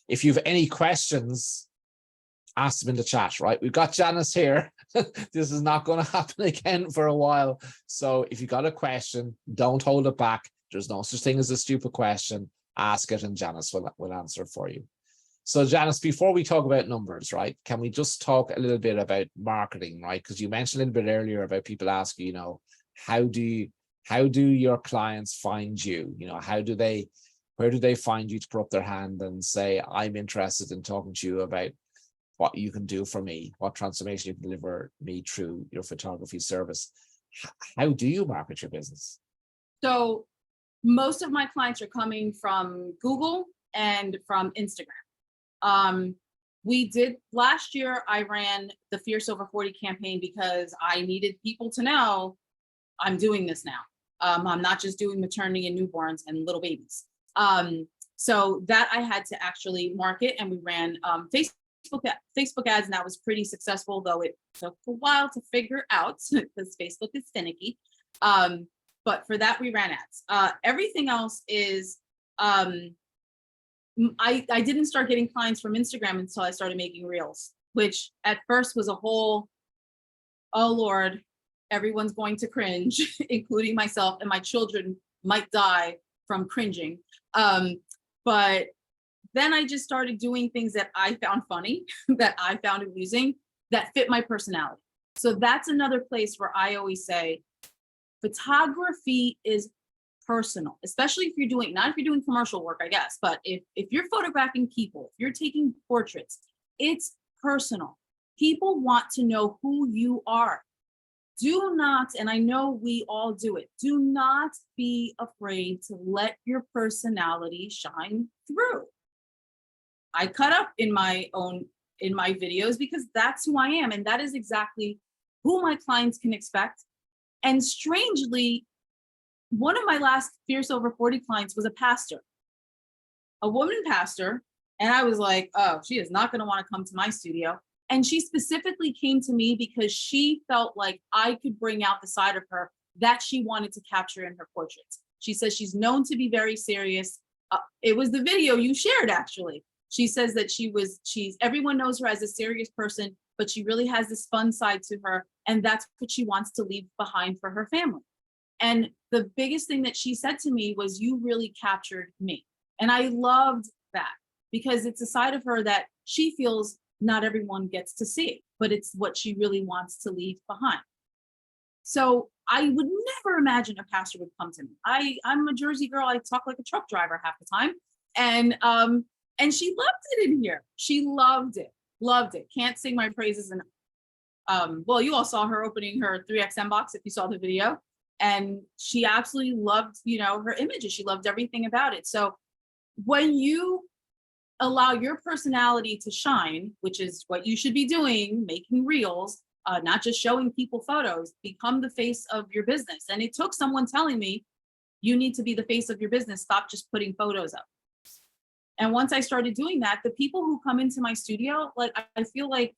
If you have any questions, ask them in the chat, right? We've got Janice here. This is not going to happen again for a while. So if you got a question, don't hold it back. There's no such thing as a stupid question. Ask it and Janice will answer it for you. So Janice, before we talk about numbers, right, can we just talk a little bit about marketing, right? Because you mentioned a little bit earlier about people asking, how do your clients find you? Where do they find you to put up their hand and say, I'm interested in talking to you about what you can do for me, what transformation you can deliver me through your photography service? How do you market your business? So most of my clients are coming from Google and from Instagram. We did last year, I ran the Fierce Over 40 campaign because I needed people to know I'm doing this now. I'm not just doing maternity and newborns and little babies. So that I had to actually market, and we ran Facebook ads, and that was pretty successful, though it took a while to figure out because Facebook is finicky. But for that, we ran ads. Everything else is, I didn't start getting clients from Instagram until I started making reels, which at first was a whole, oh Lord, everyone's going to cringe, including myself, and my children might die from cringing. But then I just started doing things that I found funny, that I found amusing, that fit my personality. So that's another place where I always say, photography is personal, especially if you're doing, not if you're doing commercial work, I guess, but if you're photographing people, if you're taking portraits, it's personal. People want to know who you are. Do not, and I know we all do it, do not be afraid to let your personality shine through. I cut up in my videos because that's who I am. And that is exactly who my clients can expect. And strangely, one of my last Fierce Over 40 clients was a pastor, a woman pastor. And I was like, oh, she is not going to want to come to my studio. And she specifically came to me because she felt like I could bring out the side of her that she wanted to capture in her portraits. She says she's known to be very serious. It was the video you shared, actually. She says that everyone knows her as a serious person, but she really has this fun side to her. And that's what she wants to leave behind for her family. And the biggest thing that she said to me was, you really captured me. And I loved that because it's a side of her that she feels not everyone gets to see, but it's what she really wants to leave behind. So I would never imagine a pastor would come to me. I'm a Jersey girl. I talk like a truck driver half the time. And she loved it in here. She loved it. Can't sing my praises. And well, you all saw her opening her 3XM box if you saw the video. And she absolutely loved, her images. She loved everything about it. So when you allow your personality to shine, which is what you should be doing, making reels, not just showing people photos, become the face of your business. And it took someone telling me, you need to be the face of your business. Stop just putting photos up. And once I started doing that, the people who come into my studio, like, I feel like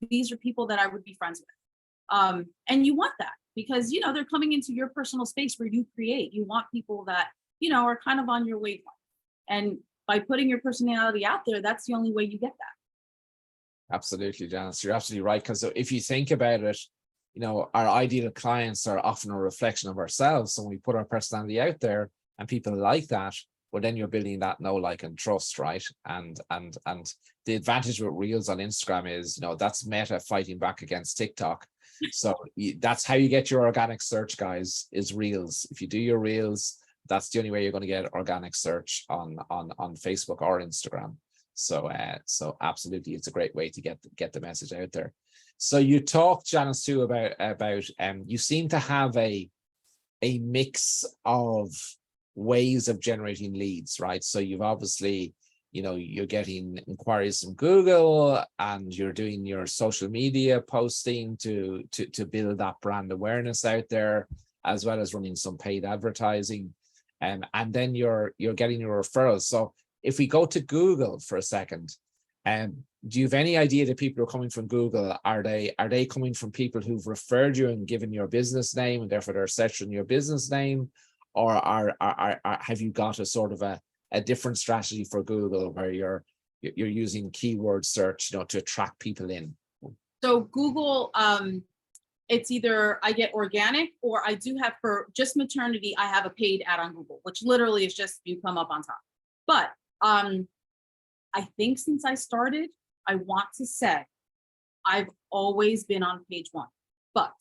these are people that I would be friends with. And you want that because, they're coming into your personal space where you create. You want people that, are kind of on your wavelength. And by putting your personality out there, that's the only way you get that. Absolutely, Janice. You're absolutely right. Because if you think about it, our ideal clients are often a reflection of ourselves. So when we put our personality out there and people like that, well, then you're building that know, like, and trust, right? And the advantage with Reels on Instagram is, that's Meta fighting back against TikTok. So that's how you get your organic search, guys, is Reels. If you do your Reels, that's the only way you're going to get organic search on Facebook or Instagram. So absolutely, it's a great way to get the message out there. So you talked, Janice, too, about you seem to have a mix of ways of generating leads, right? So you've obviously, you're getting inquiries from Google, and you're doing your social media posting to build that brand awareness out there, as well as running some paid advertising. And then you're getting your referrals. So if we go to Google for a second, do you have any idea that people who are coming from Google, are they coming from people who've referred you and given your business name, and therefore they're searching your business name, or have you got a sort of a different strategy for Google where you're using keyword search, to attract people in? So Google, it's either I get organic, or I do have, for just maternity, I have a paid ad on Google, which literally is just you come up on top. But I think since I started, I want to say I've always been on page one, but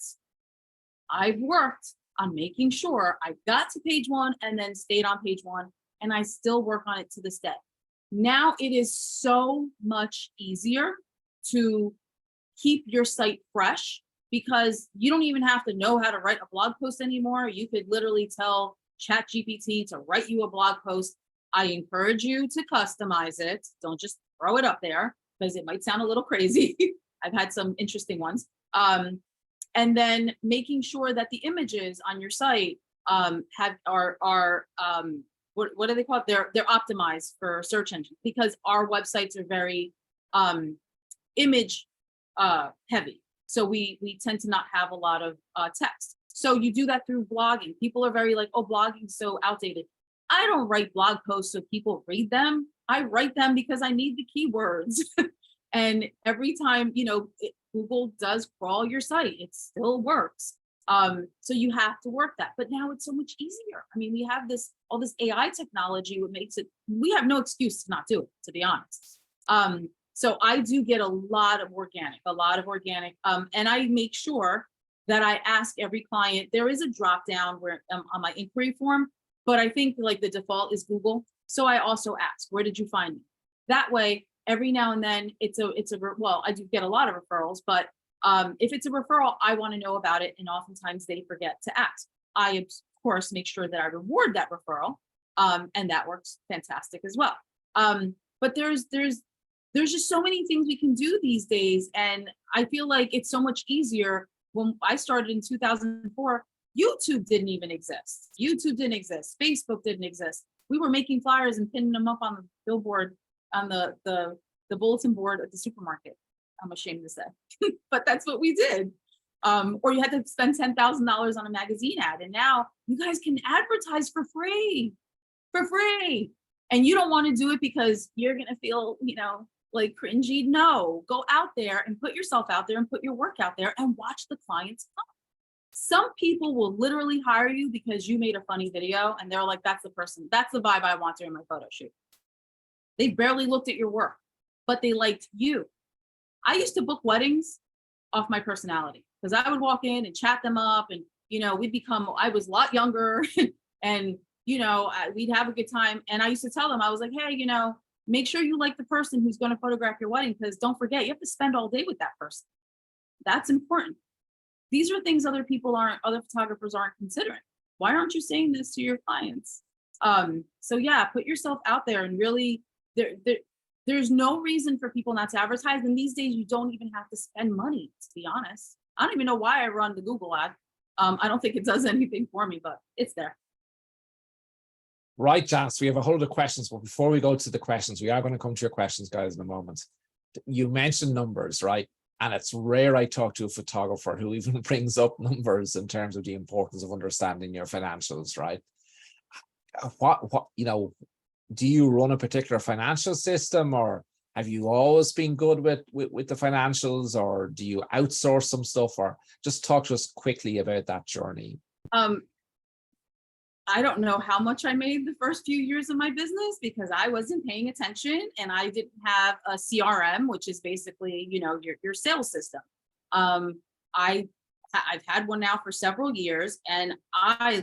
I've worked on making sure I got to page one and then stayed on page one, and I still work on it to this day. Now it is so much easier to keep your site fresh because you don't even have to know how to write a blog post anymore. You could literally tell ChatGPT to write you a blog post. I encourage you to customize it. Don't just throw it up there because it might sound a little crazy. I've had some interesting ones. And then making sure that the images on your site what do they call it? They're optimized for search engine, because our websites are very image heavy. So we tend to not have a lot of text. So you do that through blogging. People are very like, oh, blogging's so outdated. I don't write blog posts so people read them. I write them because I need the keywords. And every time, Google does crawl your site, it still works. So you have to work that, but now it's so much easier. I mean, we have all this AI technology, what makes it, we have no excuse to not do it, to be honest. So I do get a lot of organic, and I make sure that I ask every client. There is a drop down where on my inquiry form, but I think like the default is Google. So I also ask, where did you find me? That way, every now and then well, I do get a lot of referrals, but if it's a referral, I want to know about it. And oftentimes they forget to ask. I, of course, make sure that I reward that referral. And that works fantastic as well. But there's just so many things we can do these days. And I feel like it's so much easier. When I started in 2004, YouTube didn't even exist. Facebook didn't exist. We were making flyers and pinning them up on the billboard, on the bulletin board at the supermarket. I'm ashamed to say, but that's what we did. Or you had to spend $10,000 on a magazine ad. And now you guys can advertise for free. And you don't want to do it because you're going to feel, like cringy. No, go out there and put yourself out there and put your work out there and watch the clients come. Some people will literally hire you because you made a funny video and they're like, that's the person, that's the vibe I want during my photo shoot. They barely looked at your work, but they liked you. I used to book weddings off my personality because I would walk in and chat them up, and I was a lot younger and we'd have a good time. And I used to tell them, I was like, hey, make sure you like the person who's going to photograph your wedding, because don't forget, you have to spend all day with that person. That's important. These are things other photographers aren't considering. Why aren't you saying this to your clients? So yeah, put yourself out there, and really there's no reason for people not to advertise. And these days you don't even have to spend money, to be honest. I don't even know why I run the Google ad. I don't think it does anything for me, but it's there. Right, Janice, we have a whole lot of questions, but before we go to the questions, we are going to come to your questions, guys, in a moment. You mentioned numbers, right? And it's rare I talk to a photographer who even brings up numbers in terms of the importance of understanding your financials, right? Do you run a particular financial system, or have you always been good with the financials, or do you outsource some stuff, or just talk to us quickly about that journey? I don't know how much I made the first few years of my business because I wasn't paying attention, and I didn't have a CRM, which is basically, your sales system. I've had one now for several years, and I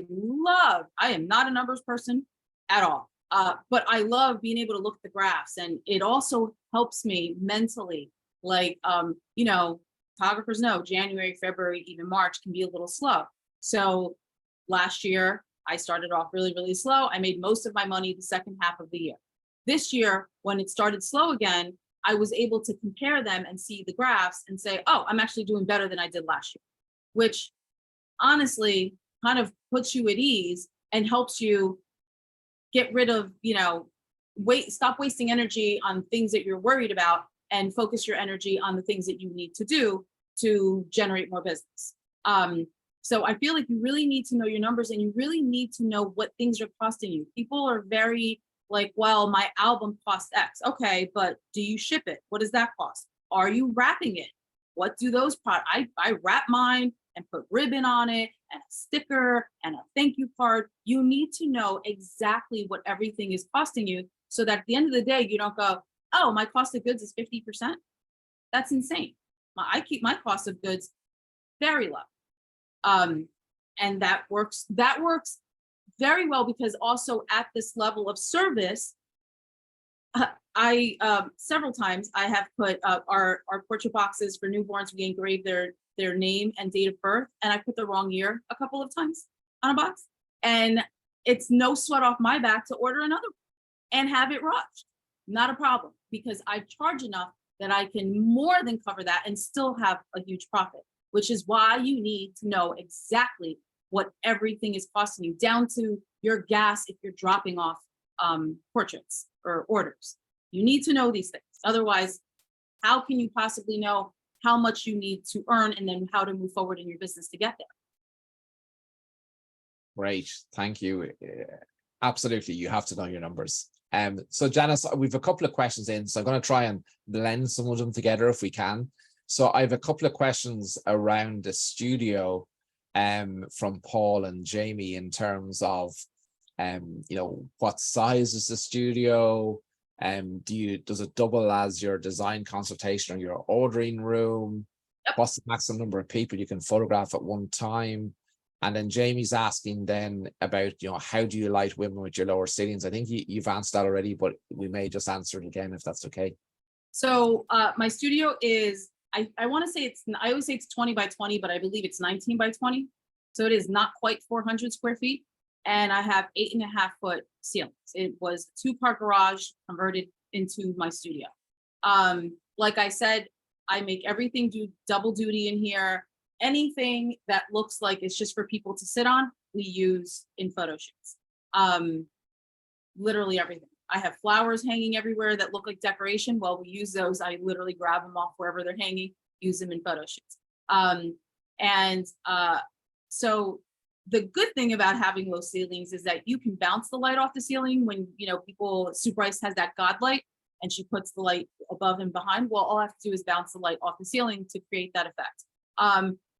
am not a numbers person at all. But I love being able to look at the graphs, and it also helps me mentally. Like, photographers know January, February, even March can be a little slow. So last year, I started off really, really slow. I made most of my money the second half of the year. This year, when it started slow again, I was able to compare them and see the graphs and say, oh, I'm actually doing better than I did last year, which honestly kind of puts you at ease and helps you get rid of, stop wasting energy on things that you're worried about and focus your energy on the things that you need to do to generate more business. So I feel like you really need to know your numbers, and you really need to know what things are costing you. People are very like, well, my album costs X. Okay, but do you ship it? What does that cost? Are you wrapping it? What do those I wrap mine and put ribbon on it and a sticker and a thank you card. You need to know exactly what everything is costing you, so that at the end of the day, you don't go, oh, my cost of goods is 50%. That's insane. I keep my cost of goods very low. And that works very well, because also at this level of service, Several times I have put our portrait boxes for newborns. We engrave their name and date of birth, and I put the wrong year a couple of times on a box, and it's no sweat off my back to order another and have it rushed. Not a problem, because I charge enough that I can more than cover that and still have a huge profit, which is why you need to know exactly what everything is costing you, down to your gas if you're dropping off portraits or orders. You need to know these things. Otherwise, how can you possibly know how much you need to earn and then how to move forward in your business to get there? Great, thank you. Absolutely, you have to know your numbers. So Janice, we've a couple of questions in, so I'm going to try and blend some of them together if we can. So I have a couple of questions around the studio from Paul and Jamie in terms of what size is the studio? Does it double as your design consultation or your ordering room? Yep. What's the maximum number of people you can photograph at one time? And then Jamie's asking then about, how do you light women with your lower ceilings? I think you've answered that already, but we may just answer it again if that's okay. So my studio is, I want to say I always say it's 20 by 20, but I believe it's 19 by 20. So it is not quite 400 square feet. And I have 8.5-foot ceilings. It was a 2-part garage converted into my studio. Like I said, I make everything do double duty in here. Anything that looks like it's just for people to sit on, we use in photo shoots. Literally everything. I have flowers hanging everywhere that look like decoration. Well, we use those. I literally grab them off wherever they're hanging, use them in photo shoots. So the good thing about having low ceilings is that you can bounce the light off the ceiling when, Sue Bryce has that God light and she puts the light above and behind. Well, all I have to do is bounce the light off the ceiling to create that effect.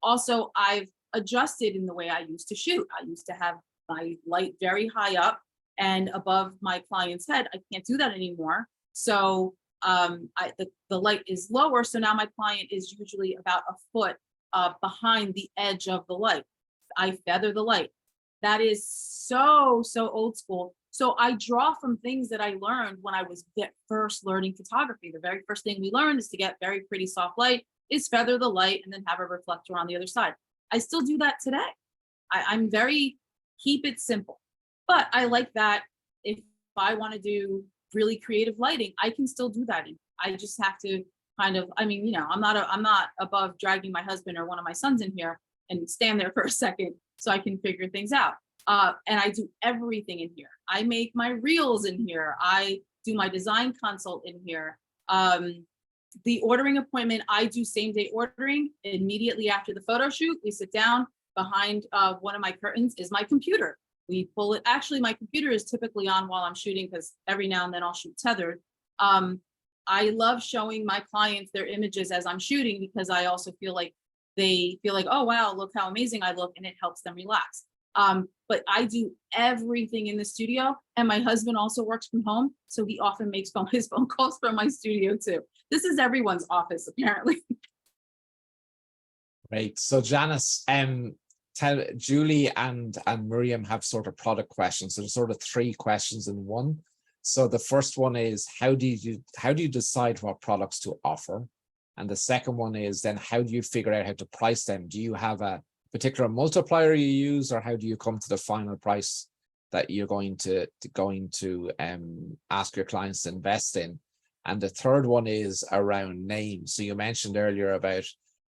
Also, I've adjusted in the way I used to shoot. I used to have my light very high up and above my client's head. I can't do that anymore. So the light is lower. So now my client is usually about a foot behind the edge of the light. I feather the light. That is so old school. So I draw from things that I learned when I was first learning photography. The very first thing we learned is to get very pretty soft light, is feather the light and then have a reflector on the other side. I still do that today. I'm very, keep it simple. But I like that if I want to do really creative lighting, I can still do that. I just have to kind of, I'm not above dragging my husband or one of my sons in here and stand there for a second so I can figure things out. And I do everything in here. I make my reels in here. I do my design consult in here. The ordering appointment, I do same day ordering. Immediately after the photo shoot, we sit down. Behind one of my curtains is my computer. We pull it. Actually, my computer is typically on while I'm shooting because every now and then I'll shoot tethered. I love showing my clients their images as I'm shooting because I also feel like they feel like, oh, wow, look how amazing I look. And it helps them relax. But I do everything in the studio, and my husband also works from home. So he often makes his phone calls from my studio too. This is everyone's office, apparently. Great. So Janice, Julie and Miriam have sort of product questions. So there's sort of 3 questions in one. So the first one is, how do you decide what products to offer? And the second one is then, how do you figure out how to price them? Do you have a particular multiplier you use, or how do you come to the final price that you're going to ask your clients to invest in? And the third one is around names. So you mentioned earlier about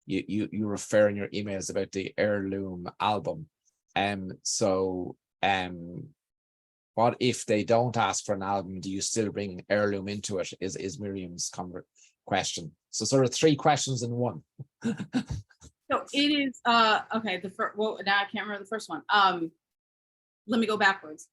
you refer in your emails about the heirloom album. What if they don't ask for an album? Do you still bring heirloom into it? Is Miriam's question. So sort of 3 questions in one. So it is okay. Well, now I can't remember the first one. Let me go backwards.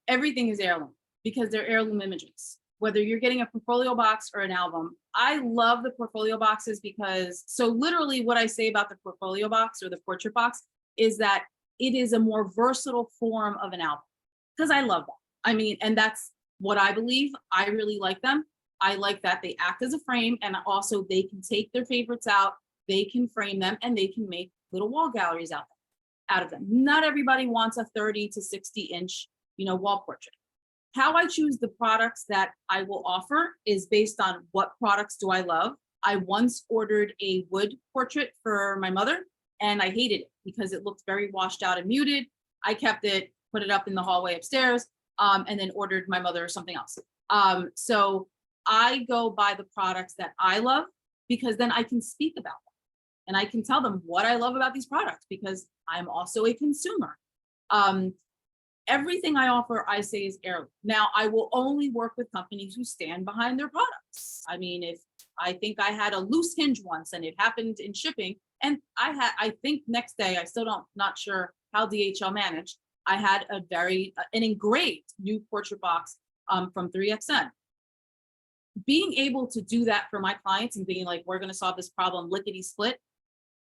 Everything is heirloom because they're heirloom images. Whether you're getting a portfolio box or an album, I love the portfolio boxes because, so literally what I say about the portfolio box or the portrait box is that it is a more versatile form of an album, because I love that. And that's what I believe. I really like them. I like that they act as a frame, and also they can take their favorites out, they can frame them, and they can make little wall galleries out of them. Not everybody wants a 30 to 60 inch, wall portrait. How I choose the products that I will offer is based on what products do I love. I once ordered a wood portrait for my mother, and I hated it because it looked very washed out and muted. I kept it, put it up in the hallway upstairs, and then ordered my mother something else. So I go by the products that I love, because then I can speak about them and I can tell them what I love about these products, because I'm also a consumer. Everything I offer, I say, is heirloom. Now, I will only work with companies who stand behind their products. I mean, if I think I had a loose hinge once and it happened in shipping, and I think next day, I still not sure how DHL managed. I had an engraved new portrait box from 3XN. Being able to do that for my clients and being like, we're going to solve this problem lickety split,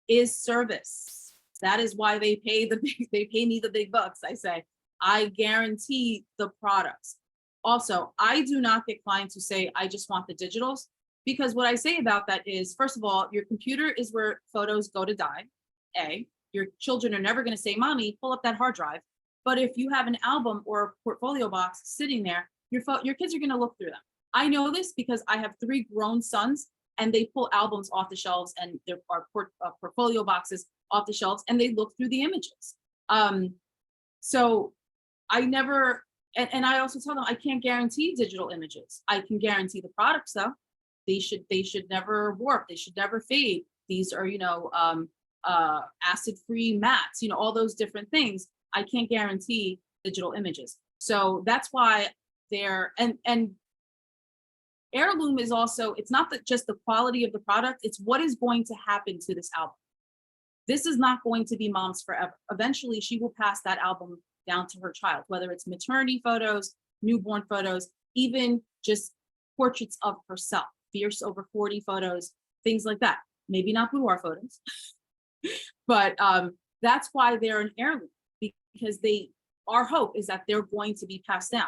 is service. That is why they pay me the big bucks. I say, I guarantee the products. Also, I do not get clients who say, I just want the digitals, because what I say about that is, first of all, your computer is where photos go to die. Your children are never going to say, mommy, pull up that hard drive. But if you have an album or a portfolio box sitting there, your kids are going to look through them. I know this because I have 3 grown sons, and they pull albums off the shelves and there are portfolio boxes off the shelves, and they look through the images. So I never, and I also tell them I can't guarantee digital images. I can guarantee the products though. They should never warp. They should never fade. These are, acid-free mattes, all those different things. I can't guarantee digital images. So that's why and heirloom is also, it's not just the quality of the product, it's what is going to happen to this album. This is not going to be mom's forever. Eventually, she will pass that album down to her child, whether it's maternity photos, newborn photos, even just portraits of herself, fierce over 40 photos, things like that. Maybe not boudoir photos, but that's why they're an heirloom, because our hope is that they're going to be passed down.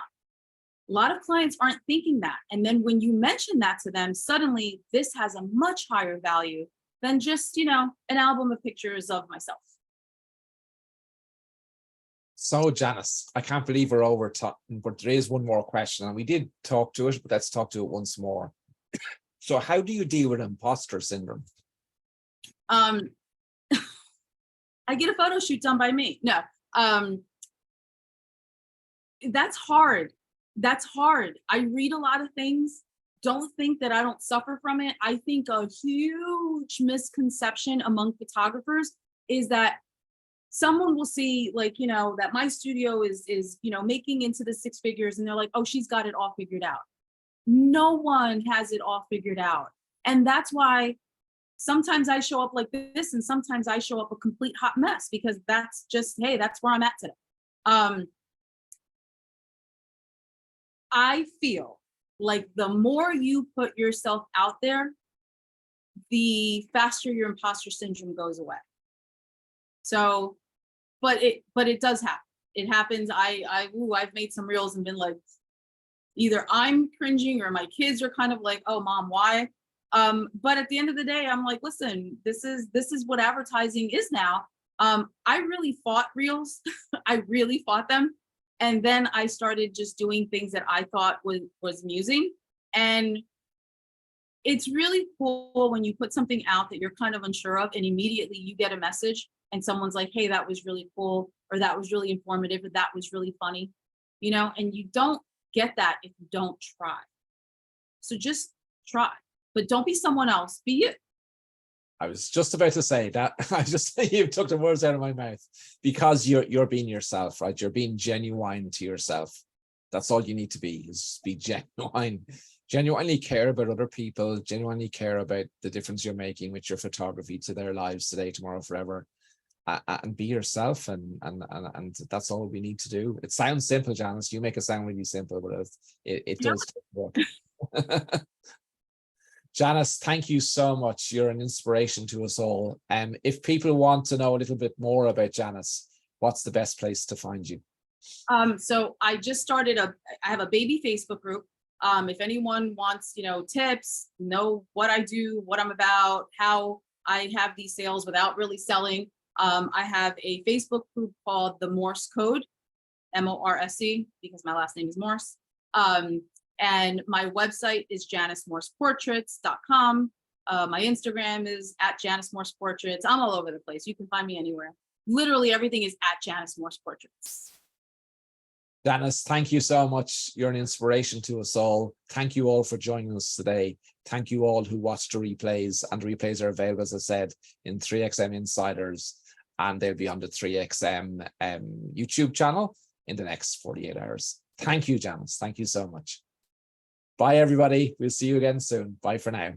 A lot of clients aren't thinking that. And then when you mention that to them, suddenly this has a much higher value than just, an album of pictures of myself. So Janice, I can't believe we're over talking, but there is one more question, and we did talk to it, but let's talk to it once more. So how do you deal with imposter syndrome? I get a photo shoot done by me. No, that's hard. That's hard. I read a lot of things. Don't think that I don't suffer from it. I think a huge misconception among photographers is that someone will see, that my studio is making into the 6 figures, and they're like, oh, she's got it all figured out. No one has it all figured out. And that's why sometimes I show up like this, and sometimes I show up a complete hot mess, because that's just, hey, that's where I'm at today. I feel like the more you put yourself out there, the faster your imposter syndrome goes away. So, but it does happen. It happens. I've made some reels and been like, either I'm cringing or my kids are kind of like, oh, mom, why? But at the end of the day, I'm like, listen, this is what advertising is now. I really fought reels. I really fought them. And then I started just doing things that I thought was amusing. And it's really cool when you put something out that you're kind of unsure of, and immediately you get a message and someone's like, hey, that was really cool, or that was really informative, or that was really funny, and you don't get that if you don't try. So just try, but don't be someone else, be you. I was just about to say that. You took the words out of my mouth, because you're being yourself, right? You're being genuine to yourself. That's all you need to be, is be genuine. Genuinely care about other people, genuinely care about the difference you're making with your photography to their lives today, tomorrow, forever, and be yourself. And that's all we need to do. It sounds simple, Janice. You make it sound really simple, but it does work. Janice, thank you so much. You're an inspiration to us all. If people want to know a little bit more about Janice, what's the best place to find you? So I just started I have a baby Facebook group. If anyone wants, tips, know what I do, what I'm about, how I have these sales without really selling. I have a Facebook group called The Morse Code, MORSE, because my last name is Morse. And my website is janicemorseportraits.com. My Instagram is @JaniceMorsePortraits. I'm all over the place. You can find me anywhere. Literally everything is @JaniceMorsePortraits. Janice, thank you so much. You're an inspiration to us all. Thank you all for joining us today. Thank you all who watched the replays, and the replays are available, as I said, in 3XM Insiders, and they'll be on the 3XM YouTube channel in the next 48 hours. Thank you, Janice. Thank you so much. Bye, everybody. We'll see you again soon. Bye for now.